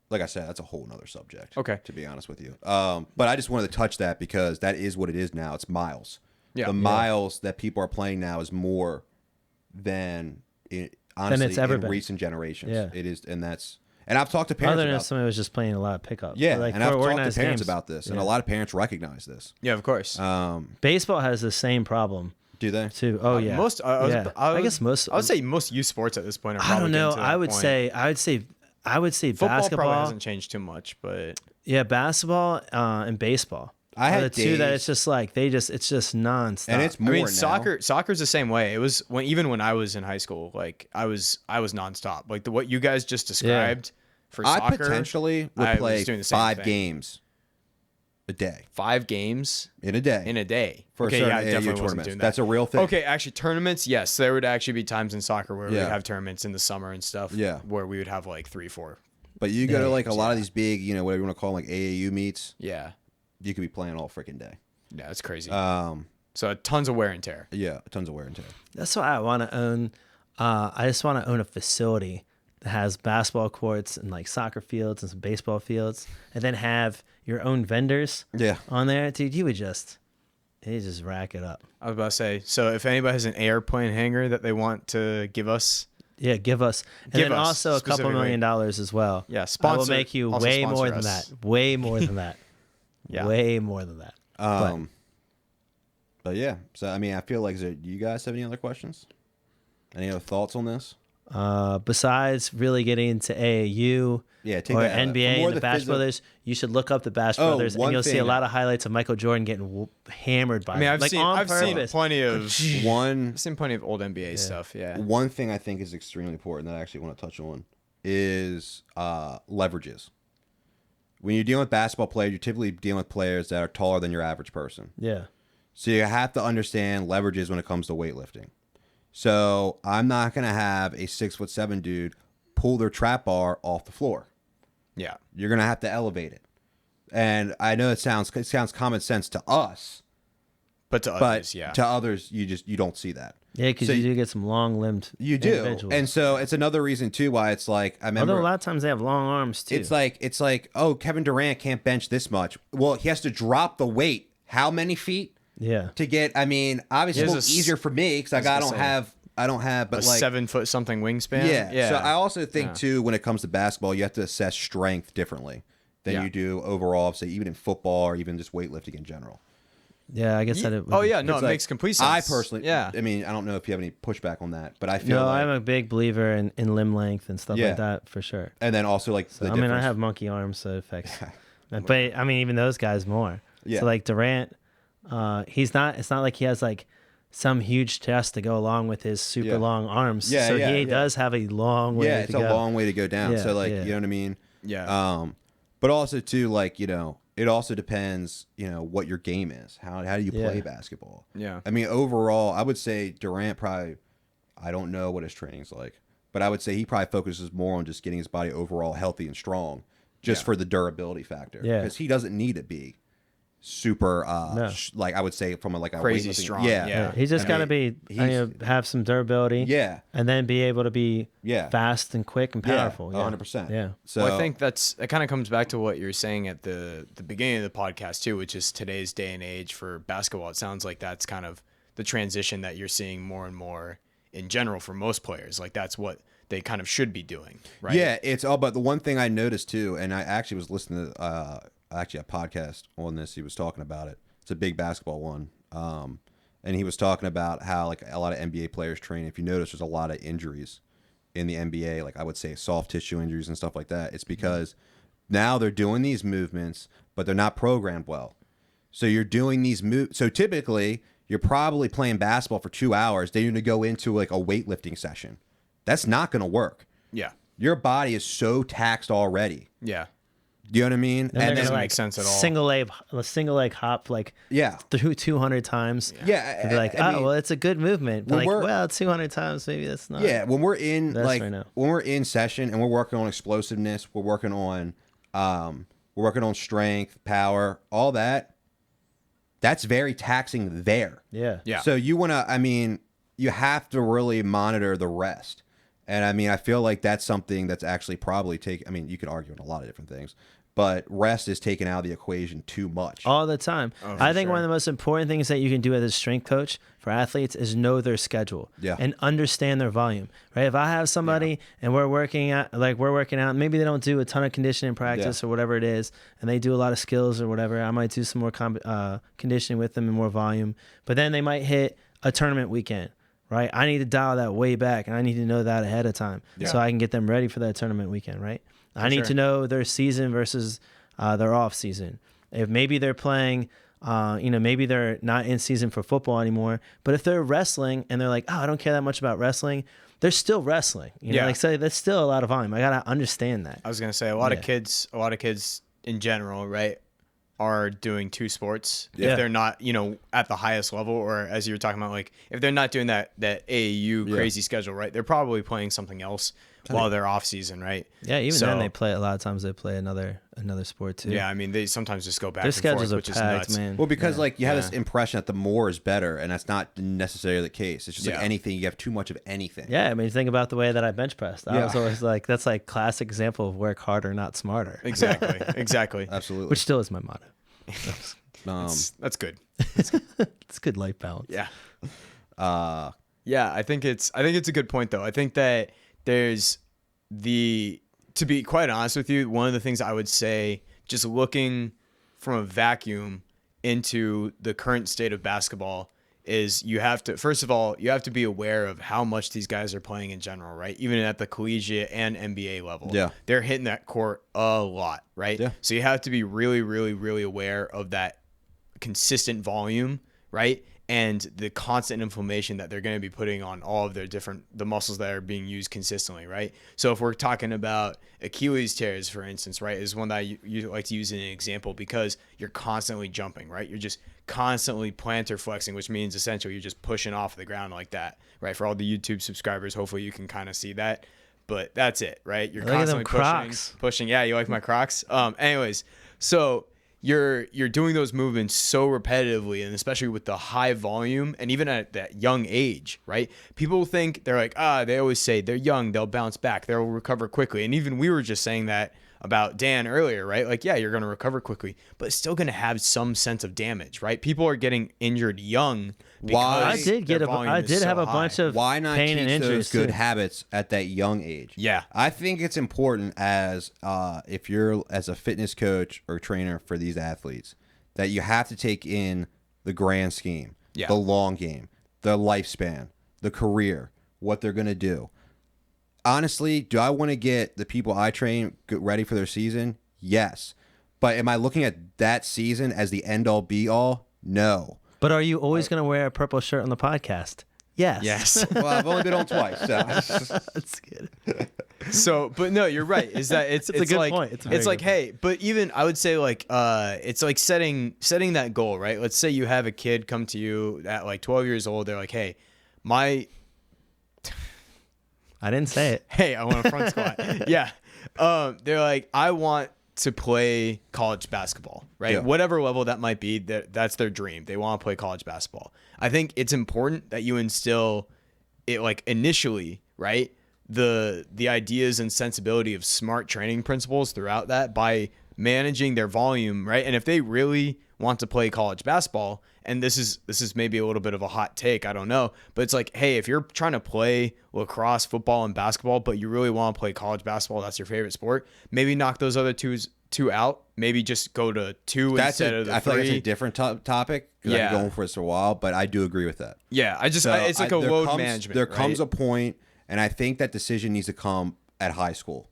like I said, that's a whole nother subject. Okay. To be honest with you. But I just wanted to touch that because that is what it is now. It's miles. Yeah. The miles that people are playing now is more than honestly it's ever in been. recent generations. Yeah. It is, and I've talked to parents Other than about if somebody was just playing a lot of pickup. yeah, Like and I've talked to organized parents games. about this, and a lot of parents recognize this. Yeah, of course. Baseball has the same problem Do they? too. Oh yeah. I guess most. I would say most youth sports at this point are I probably don't know. getting to that I would say football basketball probably hasn't changed too much, but yeah, basketball and baseball. I had the two that days- it's just like it's just nonstop. And it's more I mean, now. soccer's the same way. It was even when I was in high school, like I was nonstop. Like what you guys just described for I soccer. potentially would I play was doing the same 5 thing. games a day. 5 games In a day. in a day. For okay, certain yeah, I AAU definitely wasn't tournaments. doing that. That's a real thing. Okay, actually, tournaments, yes, there would actually be times in soccer where we'd Yeah. have tournaments in the summer and stuff. Yeah. Where we would have like 3-4. But you go to like a lot of these big, whatever you want to call them, like AAU meets. Yeah. you could be playing all freaking day. Yeah, that's crazy. So tons of wear and tear. Yeah, tons of wear and tear. That's why I want to own. I just want to own a facility that has basketball courts and like soccer fields and some baseball fields, and then have your own vendors. Yeah. On there, dude. You just rack it up. I was about to say. So if anybody has an airplane hangar that they want to give us, yeah, give us, and Give then us, also a couple $1 million as well. Yeah, I will sponsor- make you also way sponsor more than us. that. Way more than that. Yeah. Way more than that. But yeah, so I mean, I feel like, do you guys have any other questions? Any other thoughts on this? Besides really getting into AAU Yeah, take or that out. For NBA more and the the Bash physical- Brothers, you should look up the Bash Oh, Brothers, and one you'll see a thing- lot of highlights of Michael Jordan getting hammered by I mean, them. I've like seen on I've seen purpose. plenty of One I've seen plenty of old NBA stuff. Yeah. one thing I think is extremely important that I actually want to touch on is leverages. When you're dealing with basketball players, you're typically dealing with players that are taller than your average person. Yeah. So you have to understand leverages when it comes to weightlifting. So I'm not going to have a 6'7" dude pull their trap bar off the floor. Yeah. You're going to have to elevate it. And I know it sounds common sense to us, But to but others, yeah. to others, you don't see that. Yeah, because So you do get some long-limbed You do. individuals. And so it's another reason too why it's like, I remember Although a lot of times they have long arms too. it's like, oh, Kevin Durant can't bench this much. Well, he has to drop the weight how many feet yeah. to get, I mean, obviously He it's has a little easier for me because I don't have, but a like 7 foot something wingspan. Yeah. So I also think Yeah. too, when it comes to basketball, you have to assess strength differently than Yeah. you do overall, say even in football or even just weightlifting in general. Yeah, I guess that. It would Oh be- yeah, no, It's it like, makes complete sense. I personally, yeah. I mean, I don't know if you have any pushback on that, but I feel No, like, I'm a big believer in limb length and stuff Yeah. like that for sure. and then also like So, the I mean, I difference- have monkey arms, so it affects. But I mean, even those guys more. Yeah. So like Durant, he's not. It's not like he has like some huge chest to go along with his super Yeah. long arms. Yeah, so yeah, he yeah. does have a long way yeah, to it's go. a long way to go down. Yeah, So like, yeah. you know what I mean? Yeah. But also too, like, you know, it also depends, you know, what your game is. How do you play Yeah. basketball? Yeah. I mean, overall, I would say Durant probably, I don't know what his training's like, but I would say he probably focuses more on just getting his body overall healthy and strong, just Yeah. for the durability factor. Yeah. Because he doesn't need to be super, No. like I would say from a Crazy weightlifting- strong, Yeah. yeah. He's just I got to mean, be have some durability. Yeah. And then be able to be Yeah. fast and quick and powerful. Yeah, 100%. Yeah. So Well, I think that kind of comes back to what you're saying at the beginning of the podcast too, which is today's day and age for basketball. It sounds like that's kind of the transition that you're seeing more and more in general for most players. Like that's what they kind of should be doing, right? Yeah, it's all. But the one thing I noticed too, and I actually was listening to actually a podcast on this. He was talking about it. It's a big basketball one, and he was talking about how like a lot of NBA players train. If you notice, there's a lot of injuries in the NBA. Like I would say, soft tissue injuries and stuff like that. It's because now they're doing these movements, but they're not programmed well. So you're doing these moves. So typically, you're probably playing basketball for 2 hours. Then you're gonna go into like a weightlifting session. That's not gonna work. Yeah. Your body is so taxed already. Yeah. Do you know what I mean? Then they're doesn't gonna, make like, sense at all. Single leg hop like yeah, through 200 times. yeah. And be like, I oh, mean, well, it's a good movement. But when like, we're- well, 200 times, maybe that's not. yeah. When we're in That's like right now. when we're in session and we're working on explosiveness, we're working on strength, power, all that. That's very taxing there. Yeah. Yeah. So you want to, I mean, you have to really monitor the rest. And I mean, I feel like that's something that's actually probably I mean, you could argue on a lot of different things, but rest is taken out of the equation too much. All the time. Oh, I for think one sure. of the most important things that you can do as a strength coach for athletes is know their schedule Yeah. and understand their volume. Right? If I have somebody and we're working out, maybe they don't do a ton of conditioning practice or whatever it is, and they do a lot of skills or whatever. I might do some more conditioning with them and more volume, but then they might hit a tournament weekend. Right, I need to dial that way back, and I need to know that ahead of time so I can get them ready for that tournament weekend. Right, I need to know their season versus their off season. If maybe they're playing, maybe they're not in season for football anymore, but if they're wrestling and they're like, oh, I don't care that much about wrestling, they're still wrestling. You know, Yeah. like so that's still a lot of volume. I gotta understand that. I was gonna say a lot Yeah. of kids in general, right, are doing two sports. Yeah. If they're not, at the highest level, or as you were talking about, like if they're not doing that AAU crazy schedule, right, they're probably playing something else. while they're off season, right? Yeah, even then they play a lot of times. They play another sport too. Yeah, I mean they sometimes just go back. Their and schedules forth, are which packed, is nuts. man. Well, because you have this impression that the more is better, and that's not necessarily the case. It's just like anything, you have too much of anything. Yeah, I mean, think about the way that I bench pressed. I was always like, that's like classic example of work harder, not smarter. Exactly. Absolutely. Which still is my motto. That's good. It's good life balance. Yeah. I think it's a good point though. I think that there's to be quite honest with you, one of the things I would say, just looking from a vacuum into the current state of basketball, is you have to be aware of how much these guys are playing in general, right? Even at the collegiate and NBA level. Yeah. They're hitting that court a lot, right? Yeah. So you have to be really, really, really aware of that consistent volume, right? And the constant inflammation that they're going to be putting on all of the muscles that are being used consistently, right? So if we're talking about Achilles tears, for instance, right, is one that you like to use as an example because you're constantly jumping, right? You're just constantly plantar flexing, which means essentially you're just pushing off the ground like that, right? For all the YouTube subscribers, hopefully you can kind of see that. But that's it, right? You're constantly pushing. Yeah, you like my Crocs? Anyways, so you're doing those movements so repetitively, and especially with the high volume, and even at that young age, right? People think they're like, they always say they're young, they'll bounce back, they'll recover quickly. And even we were just saying that about Dan earlier, right? Like, yeah, you're going to recover quickly, but it's still going to have some sense of damage, right? People are getting injured young. Why? I did have a bunch of why not pain teach and injuries those good too. habits at that young age? Yeah. I think it's important as if you're as a fitness coach or trainer for these athletes that you have to take in the grand scheme, the long game, the lifespan, the career, what they're going to do. Honestly, do I want to get the people I train get ready for their season? Yes. But am I looking at that season as the end-all, be-all? No. But are you always going to wear a purple shirt on the podcast? Yes. Well, I've only been on twice. So. That's good. So, but no, you're right. Is that it's a good like point. It's like, hey, but even I would say like it's like setting that goal, right? Let's say you have a kid come to you at like 12 years old. They're like, hey, I didn't say it. Hey, I want a front squat. Yeah. They're like, I want to play college basketball, right? Yeah. Whatever level that might be, that's their dream. They want to play college basketball. I think it's important that you instill it like initially, right? The ideas and sensibility of smart training principles throughout that by managing their volume, right? And if they really want to play college basketball, and this is maybe a little bit of a hot take, I don't know, but it's like, hey, if you're trying to play lacrosse, football, and basketball, but you really want to play college basketball, that's your favorite sport, maybe knock those other two out. Maybe just go to two instead of the three. I feel like it's a different topic. I've been going for this for a while, but I do agree with that. Yeah, it's like a load management. There comes a point, and I think that decision needs to come at high school.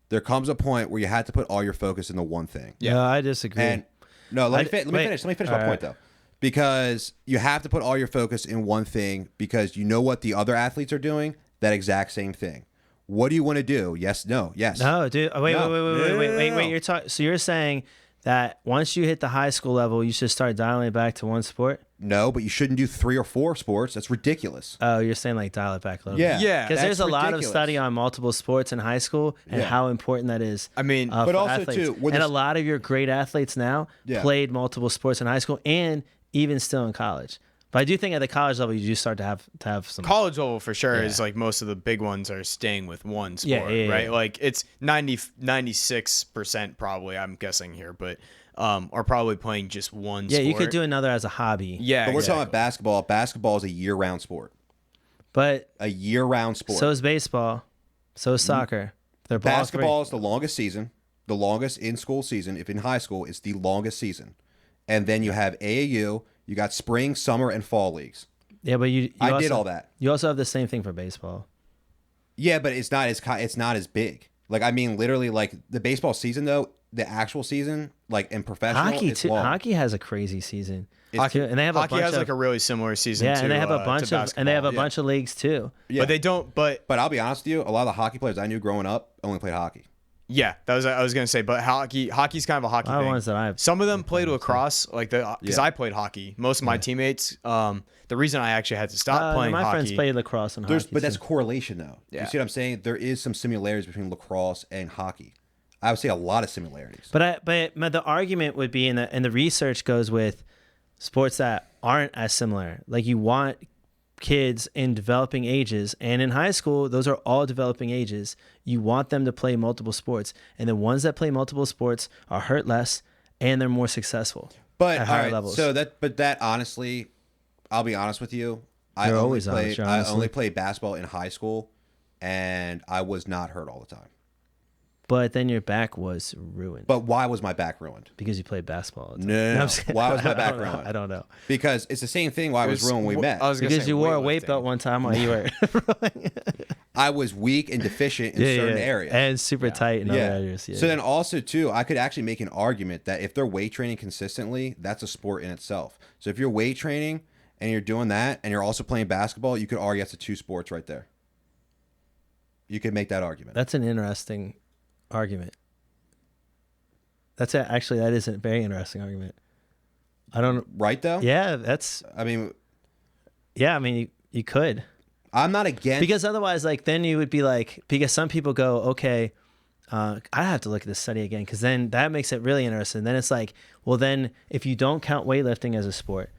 There comes a point where you have to put all your focus into one thing. Yeah, no, I disagree. And let me finish my point though. Because you have to put all your focus in one thing because you know what the other athletes are doing, that exact same thing. What do you want to do? Yes, no, yes. No, dude. Wait. No. So you're saying that once you hit the high school level, you should start dialing it back to one sport? No, but you shouldn't do 3 or 4 sports. That's ridiculous. Oh, you're saying like dial it back a little bit. Yeah. Because there's a lot of ridiculous. study on multiple sports in high school and how important that is. I mean, but also athletes. too, and a lot of your great athletes now played multiple sports in high school and even still in college. But I do think at the college level, you do start to have some. College level for sure is like most of the big ones are staying with one sport, right? Yeah. Like it's 96% probably, I'm guessing here, but are probably playing just one sport. Yeah, you could do another as a hobby. Yeah, but we're talking about basketball. Basketball is a year-round sport. But a year-round sport. So is baseball. So is soccer. They're basketball is the longest season, the longest in-school season. If in high school, it's the longest season. And then you have AAU, you got spring, summer, and fall leagues. Yeah, but you I did all that. You also have the same thing for baseball. Yeah, but it's not as big. Like I mean, literally, like the baseball season though, the actual season, like in professional, hockey it's too. long. Hockey has a crazy season. Hockey, and they have hockey has like a really similar season. Yeah, to, and they have a bunch of bunch of leagues too. Yeah. But they don't. But I'll be honest with you, a lot of the hockey players I knew growing up only played hockey. Yeah, that was I was gonna say, but hockey's kind of a hockey thing. Ones that I've Some of them played lacrosse, like because I played hockey. Most of my teammates, the reason I actually had to stop playing my hockey. friends played lacrosse and hockey. But that's too. correlation, though. Yeah. You see what I'm saying? There is some similarities between lacrosse and hockey. I would say a lot of similarities. But the argument would be, and the research goes with sports that aren't as similar. Like you want kids in developing ages, and in high school, those are all developing ages. You want them to play multiple sports, and the ones that play multiple sports are hurt less, and they're more successful But at higher levels. So that honestly, I'll be honest with you. You're always honest, you're I honestly. only played basketball in high school, and I was not hurt all the time. But then your back was ruined But why was my back ruined? because you played basketball all the time. No. I'm just kidding. Why was my I back don't know. ruined? I don't know. Because it's the same thing why I was ruined when we met. I was gonna Because say you wore a weight weightlifting. belt one time while you were I was weak and deficient in certain areas. and super tight in other areas. Yeah. So then also too, I could actually make an argument that if they're weight training consistently, that's a sport in itself. So if you're weight training and you're doing that and you're also playing basketball, you could argue that's the two sports right there. You could make that argument. That's an interesting argument. Actually, that is a very interesting argument. I don't. Right though? Yeah, I mean, you could. I'm not against Because otherwise, like, then you would be like, because some people go, okay, I have to look at this study again, because then that makes it really interesting. Then it's like, well, then if you don't count weightlifting as a sport,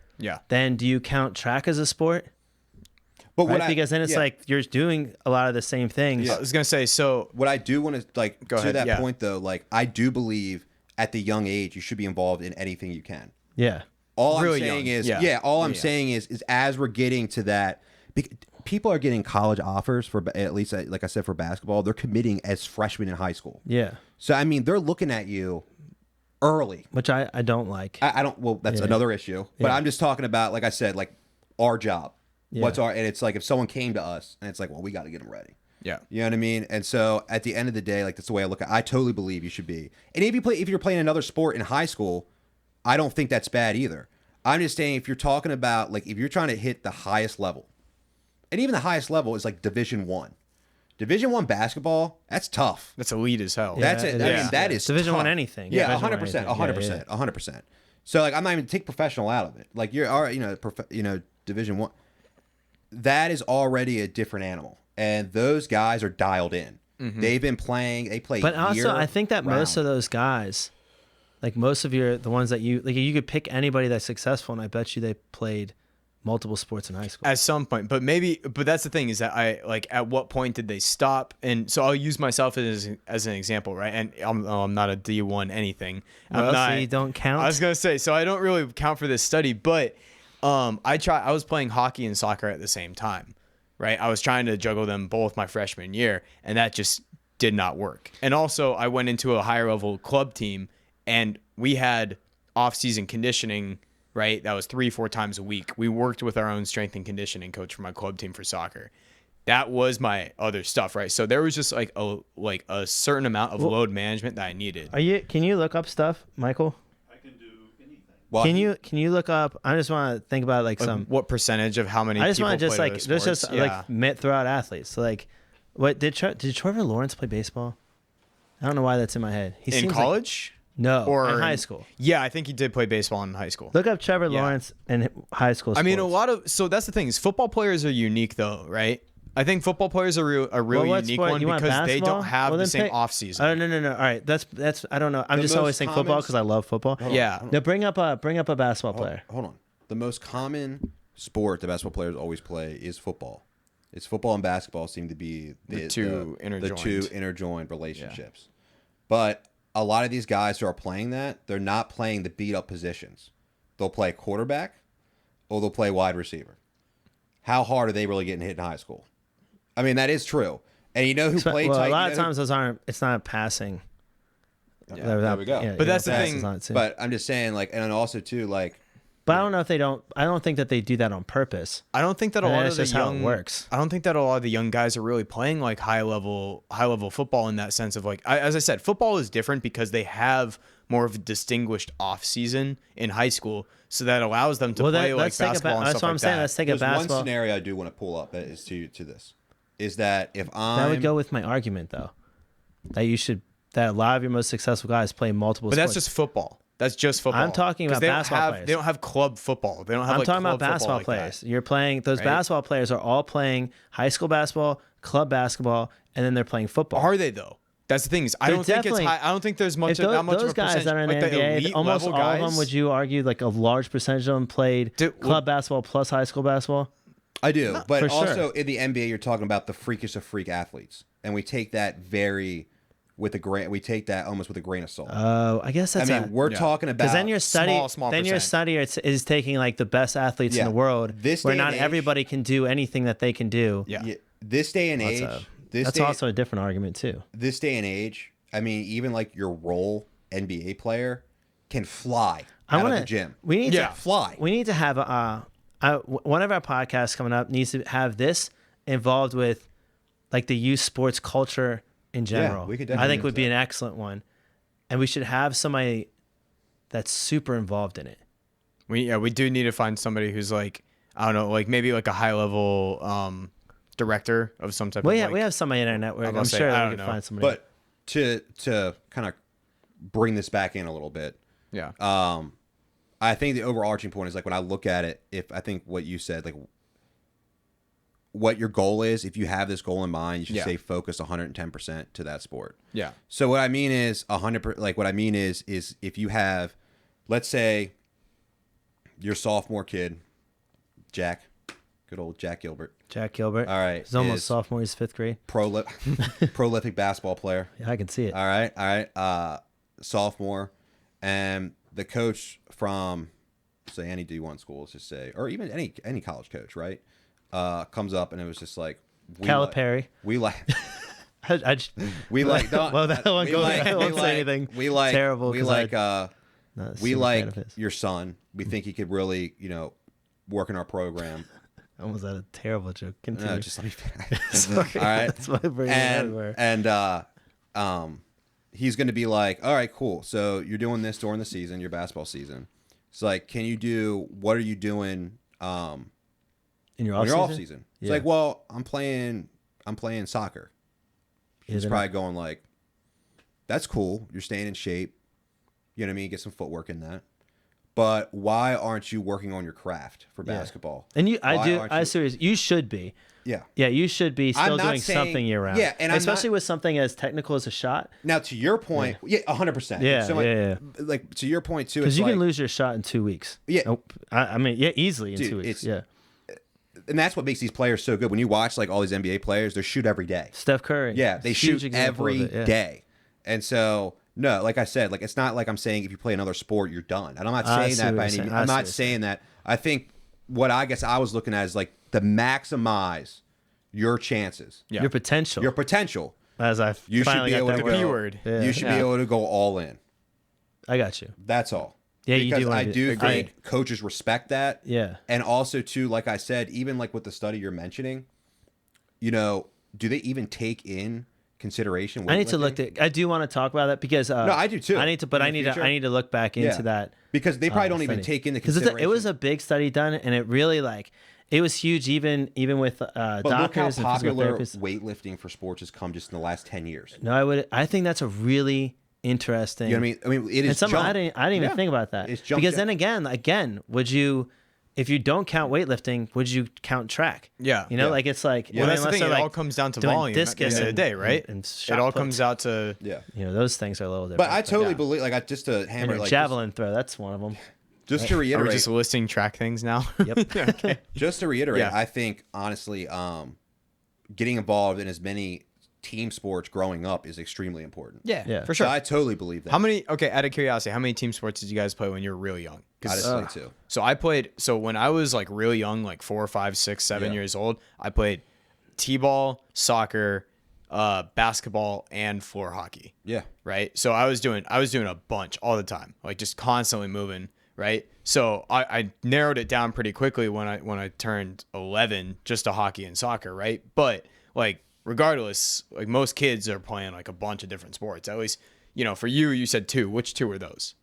then do you count track as a sport? But Right? Because then it's like you're doing a lot of the same things. I was gonna say, so what I do want to like Go to ahead, that yeah. point though, like I do believe at the young age you should be involved in anything you can. Yeah. All Really I'm saying young, is, yeah. all I'm saying is as we're getting to that, people are getting college offers for, at least like I said, for basketball. They're committing as freshmen in high school. Yeah. So I mean, they're looking at you early. Which I don't like. I don't. Well, that's Yeah. another issue. But Yeah. I'm just talking about, like I said, like our job. Yeah. What's our? And it's like if someone came to us and it's like, well, we got to get them ready. yeah. You know what I mean? And so at the end of the day, like that's the way I look at it. I totally believe you should be. And if you're playing another sport in high school, I don't think that's bad either. I'm just saying if you're talking about like if you're trying to hit the highest level, and even the highest level is like Division I. Division I basketball, that's tough. That's elite as hell. Yeah, That's it. it I is. mean, that is Division tough. I anything. Yeah, Division I 100%, anything. 100%, 100%. So like, I'm not even take professional out of it. Like you're all right, Division I. That is already a different animal, and those guys are dialed in. They've been playing. They play. But also, year I think that most of round. those guys, like most of the ones that you could pick anybody that's successful, and I bet you they played multiple sports in high school. At some point, but that's the thing is that at what point did they stop? And so I'll use myself as an example, right? And I'm not a D1 anything. Well, so you don't count? I was gonna say, so I don't really count for this study, but I was playing hockey and soccer at the same time, right? I was trying to juggle them both my freshman year, and that just did not work. And also, I went into a higher level club team, and we had off-season conditioning. Right, that was 3-4 times a week. We worked with our own strength and conditioning coach for my club team for soccer. That was my other stuff, right? So there was just like a certain amount of load management that I needed. Can you look up stuff, Michael? I can do anything. Well, Can you look up? I just want to think about like some. What percentage of how many? I just want to like there's just like throughout athletes. So like, what did Trevor Lawrence play baseball? I don't know why that's in my head. He in seems college. No, Or in high school. Yeah, I think he did play baseball in high school. Look up Trevor Lawrence in high school. I mean, sports. so that's the thing is football players are unique though, right? I think football players are a really what unique sport? one You want because they basketball? don't have Well, the then same pick- off season. Oh no! All right, that's I don't know. I'm The just most always saying football common- because I love football. Yeah. Now bring up a basketball player. Hold on. The most common sport that basketball players always play is football. It's football and basketball seem to be The two interjoined relationships. But a lot of these guys who are playing that, they're not playing the beat up positions. They'll play quarterback or they'll play wide receiver. How hard are they really getting hit in high school? I mean, that is true. And you know who played Well, tight? a lot you of know times those aren't. It's not passing. Yeah, there we go. But that's the thing. But I'm just saying, like, and also too, like, But I don't know if they don't. I don't think that they do that on purpose. I don't think that a And lot that's of the just how it young works. I don't think that a lot of the young guys are really playing like high level football in that sense of like as I said, football is different because they have more of a distinguished off season in high school, so that allows them to play like basketball and that's stuff what I'm like saying. that. Let's take a there's one basketball. scenario I do want to pull up is to this. Is that if That I'm would go with my argument though, that you should that a lot of your most successful guys play multiple But sports. that's just football. That's just football. I'm talking about 'Cause they don't basketball have, players. They don't have club football. They don't have I'm like talking about club basketball football like players. that. You're playing those Right? basketball players are all playing high school basketball, club basketball, and then they're playing football. Are they though? That's the thing. I They're don't think it's definitely- high. I don't think there's much. If That much those of a guys percentage. that are in like the the NBA, elite almost level all guys, of them, would you argue like a large percentage of them played Dude, club basketball plus high school basketball? I do, but for sure. also in the NBA, you're talking about the freakest of freak athletes, and we take that with a grain. We take that almost with a grain of salt. Oh, I guess I that's mean, we're talking about because then your study, small then your percent. study is taking like the best athletes Yeah. in the world, This where day not and age- everybody can do anything that they can do. Yeah. this day and age. That's also a different argument too. This day and age. I mean, even like your role NBA player can fly out of the gym. We need Yeah. to Fly. We need to have one of our podcasts coming up needs to have this involved with like the youth sports culture in general. we could I definitely think do would be that. an excellent one, and we should have somebody that's super involved in it. We do need to find somebody who's like, I don't know, like maybe like a high level director of some type. Well, of yeah, like, we have somebody in our network. gonna I'm say, sure I that we don't can know. find somebody. But to kind of bring this back in a little bit, Yeah. I think the overarching point is like when I look at it, if I think what you said, like what your goal is, if you have this goal in mind, you should Yeah. stay focused 110% to that sport. Yeah. So what I mean is 100%. Like what I mean is if you have, let's say, your sophomore kid, Jack, good old Jack Gilbert, Jack Gilbert. all right, He's almost is sophomore. He's fifth grade. prolific basketball player. Yeah, I can see it. All right. Sophomore, and the coach from, say, any D1 school, let's just say, or even any college coach, right? Comes up and it was just like Calipari. We like I just, we like don't, well, that one we goes. like- I we won't like- say anything. We like terrible. We 'cause like I'm not a we super fan like of his. your son. We think he could really work in our program. I almost had a terrible joke. Continue. No, just let me. Sorry. All right. That's my brain everywhere. And he's going to be like, all right, cool. So you're doing this during the season, your basketball season. It's like, what are you doing In your on off your season? off season? It's Yeah. like, well, I'm playing soccer. Yeah, He's they're probably going like, that's cool. You're staying in shape. You know what I mean? Get some footwork in that. But why aren't you working on your craft for basketball? And Why aren't I you- seriously, you should be. Yeah. Yeah, you should be I'm still not doing saying- something year round. yeah, and I'm especially not- with something as technical as a shot, Now, to your point, 100%. Yeah, So, like, yeah. like to your point too, because it's you like, can lose your shot in 2 weeks. Yeah. Nope. I mean, yeah, easily in Dude, 2 weeks. it's- Yeah. and that's what makes these players so good. When you watch like all these NBA players, they shoot every day. Steph Curry. Yeah, they Huge shoot example of every it, yeah. day. And so, no, like I said, like it's not like I'm saying if you play another sport, you're done. And I'm not saying see that what by you're any saying. means. I I'm see not what you're saying that. I think what I guess I was looking at is like to maximize your chances, Yeah. Your potential. your potential. as I You should finally be got able that to word. go. P-word. Yeah. You should be able to go all in. I got you. That's all. Yeah, you because do wanna I be- do agree. think coaches respect that. Yeah. And also too, like I said, even like with the study you're mentioning, do they even take in consideration? I need to look weightlifting? at. I do want to talk about that because No, I do too. I need to, but In I the need to. future. I need to look back into Yeah. that because they probably don't even study. take into 'Cause consideration. it was a big study done, and it really it was huge, even with but look how doctors and physical popular therapists. weightlifting for sports has come just in the last 10 years. No, I think that's a really interesting. You know what I mean? I mean, it is. And something I jumped. didn't even Yeah. think about that. It's jumped Because up. then again, would you, if you don't count weightlifting, would you count track? Yeah. You know, Yeah. like it's like Well, that's the unless thing. It they're, all like, comes down to doing volume at the discus end of the and- day, right? and It shot all puts. comes out to Yeah. those things are a little different. But I totally yeah. believe, like, just to and hammer, your like, javelin throw, that's one of them. just to Are we reiterate, just listing track things now? Yep. just to reiterate, Yeah. I think honestly, getting involved in as many team sports growing up is extremely important. Yeah. for So sure. I totally believe that. How many? Okay, out of curiosity, how many team sports did you guys play when you were really young? I just like too. So I played. So when I was like really young, like 4, 5, 6, 7 Yeah. years old, I played t-ball, soccer, basketball, and floor hockey. Yeah. Right. So I was doing a bunch all the time, like just constantly moving. Right. So I narrowed it down pretty quickly when I turned 11, just to hockey and soccer. Right. But like regardless, like most kids are playing like a bunch of different sports. At least for you said 2. Which 2 were those?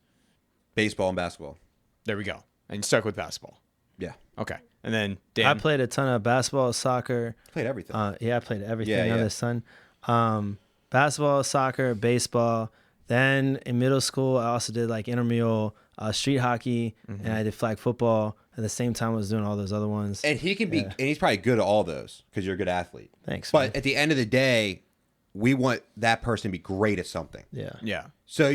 Baseball and basketball. There we go. And you stuck with basketball. Yeah. Okay. And then Dan. I played a ton of basketball, soccer. Played everything. Yeah, I played everything Yeah, under yeah. the sun. basketball, soccer, baseball. Then in middle school, I also did like intramural street hockey, and I did flag football. At the same time, I was doing all those other ones. And he can be, and he's probably good at all those because you're a good athlete. Thanks. But man. at the end of the day, we want that person to be great at something. Yeah. Yeah. So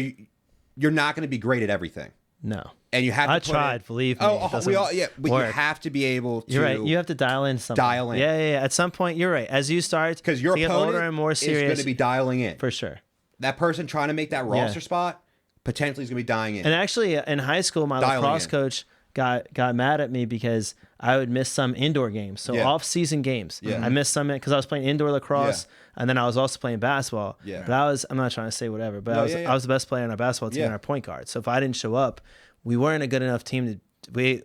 you're not going to be great at everything. No. And you have to I put tried, believe me. Oh, it we all, yeah. But work. you have to be able to. You're right. You have to dial in something. Dial in. Yeah. At some point, you're right. As you start because your to get opponent older and more is serious, going to be dialing in. for sure. That person trying to make that roster spot potentially is going to be dying in. And actually, in high school, my lacrosse coach got mad at me because I would miss some indoor games, so off-season games. Yeah. I missed some because I was playing indoor lacrosse, and then I was also playing basketball. Yeah. But I'm not trying to say whatever, but I was the best player on our basketball team and our point guard. So if I didn't show up, we weren't a good enough team to. We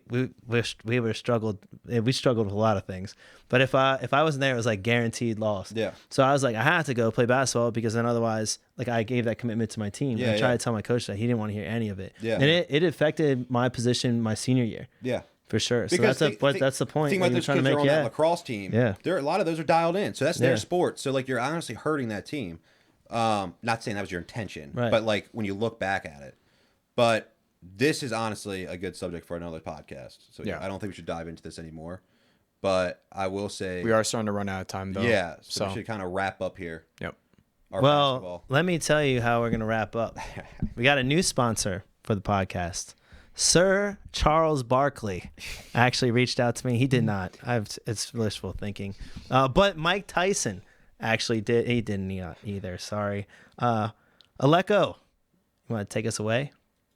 were struggled. We struggled with a lot of things. But if I wasn't there, it was like guaranteed loss. Yeah. So I was like, I had to go play basketball because then otherwise, like I gave that commitment to my team. Yeah, I tried to tell my coach that he didn't want to hear any of it. Yeah. And it affected my position my senior year. Yeah. For sure. Because so that's the point. Think that about you're those trying kids to that make. are on that lacrosse team. Yeah. A lot of those are dialed in. So that's their sport. So like you're honestly hurting that team. Not saying that was your intention, Right. but like when you look back at it. But this is honestly a good subject for another podcast. So I don't think we should dive into this anymore. But I will say We are starting to run out of time, though. yeah. So we should kind of wrap up here. Yep. Our Well, basketball. let me tell you how we're going to wrap up. We got a new sponsor for the podcast. Sir Charles Barkley actually reached out to me. He did not. It's wishful thinking. But Mike Tyson actually did. He didn't either. Sorry. Aleko, you want to take us away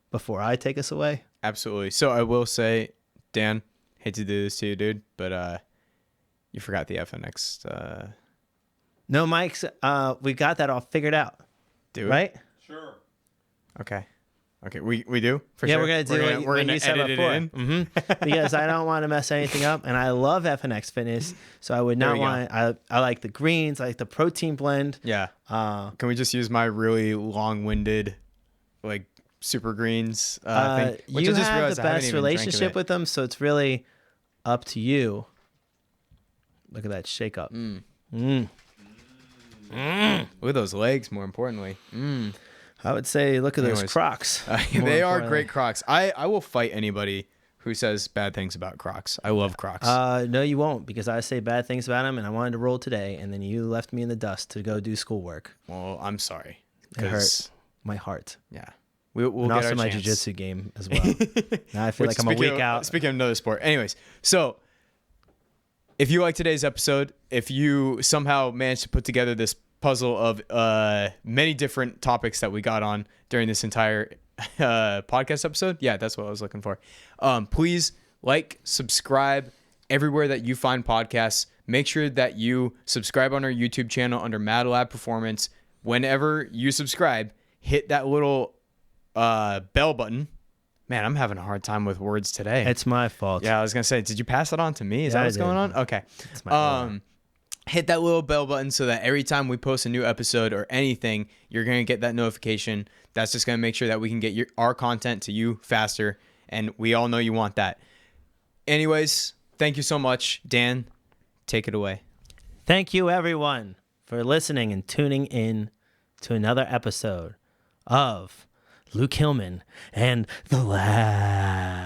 before I take us away? Absolutely. So I will say, Dan, hate to do this to you, dude, but you forgot the FNX. No, Mike's. We got that all figured out. Do it? Right? Sure. Okay. We do for Yeah, sure. we're gonna do what you said edit before. it in. Because I don't want to mess anything up, and I love FNX Fitness, so I would not There we want. I like the greens, I like the protein blend. Yeah. Can we just use my really long-winded, like super greens thing? Which You I just have realized the I haven't best even drank of relationship it. with them, so it's really up to you. Look at that shake up. Look at those legs. More importantly, I would say, look at those Anyways. Crocs. More they are importantly. great Crocs. I will fight anybody who says bad things about Crocs. I love Crocs. No, you won't, because I say bad things about them, and I wanted to roll today, and then you left me in the dust to go do schoolwork. Well, I'm sorry. It hurt my heart. Yeah. We'll And get also our my chance. jiu-jitsu game as well. Now I feel Which, like I'm a week out. Speaking of another sport. Anyways, so if you like today's episode, if you somehow managed to put together this puzzle of many different topics that we got on during this entire podcast episode, yeah, that's what I was looking for. Please like, subscribe everywhere that you find podcasts. Make sure that you subscribe on our YouTube channel under MadLab Performance. Whenever you subscribe, hit that little bell button. Man, I'm having a hard time with words today. It's my fault. Yeah, I was gonna say, did you pass it on to me? Is Yeah, that what's I going did. on? Okay. It's my fault. Hit that little bell button so that every time we post a new episode or anything, you're gonna get that notification. That's just gonna make sure that we can get our content to you faster, and we all know you want that. Anyways, thank you so much, Dan. Take it away. Thank you, everyone, for listening and tuning in to another episode of Luke Hillman and The Lab.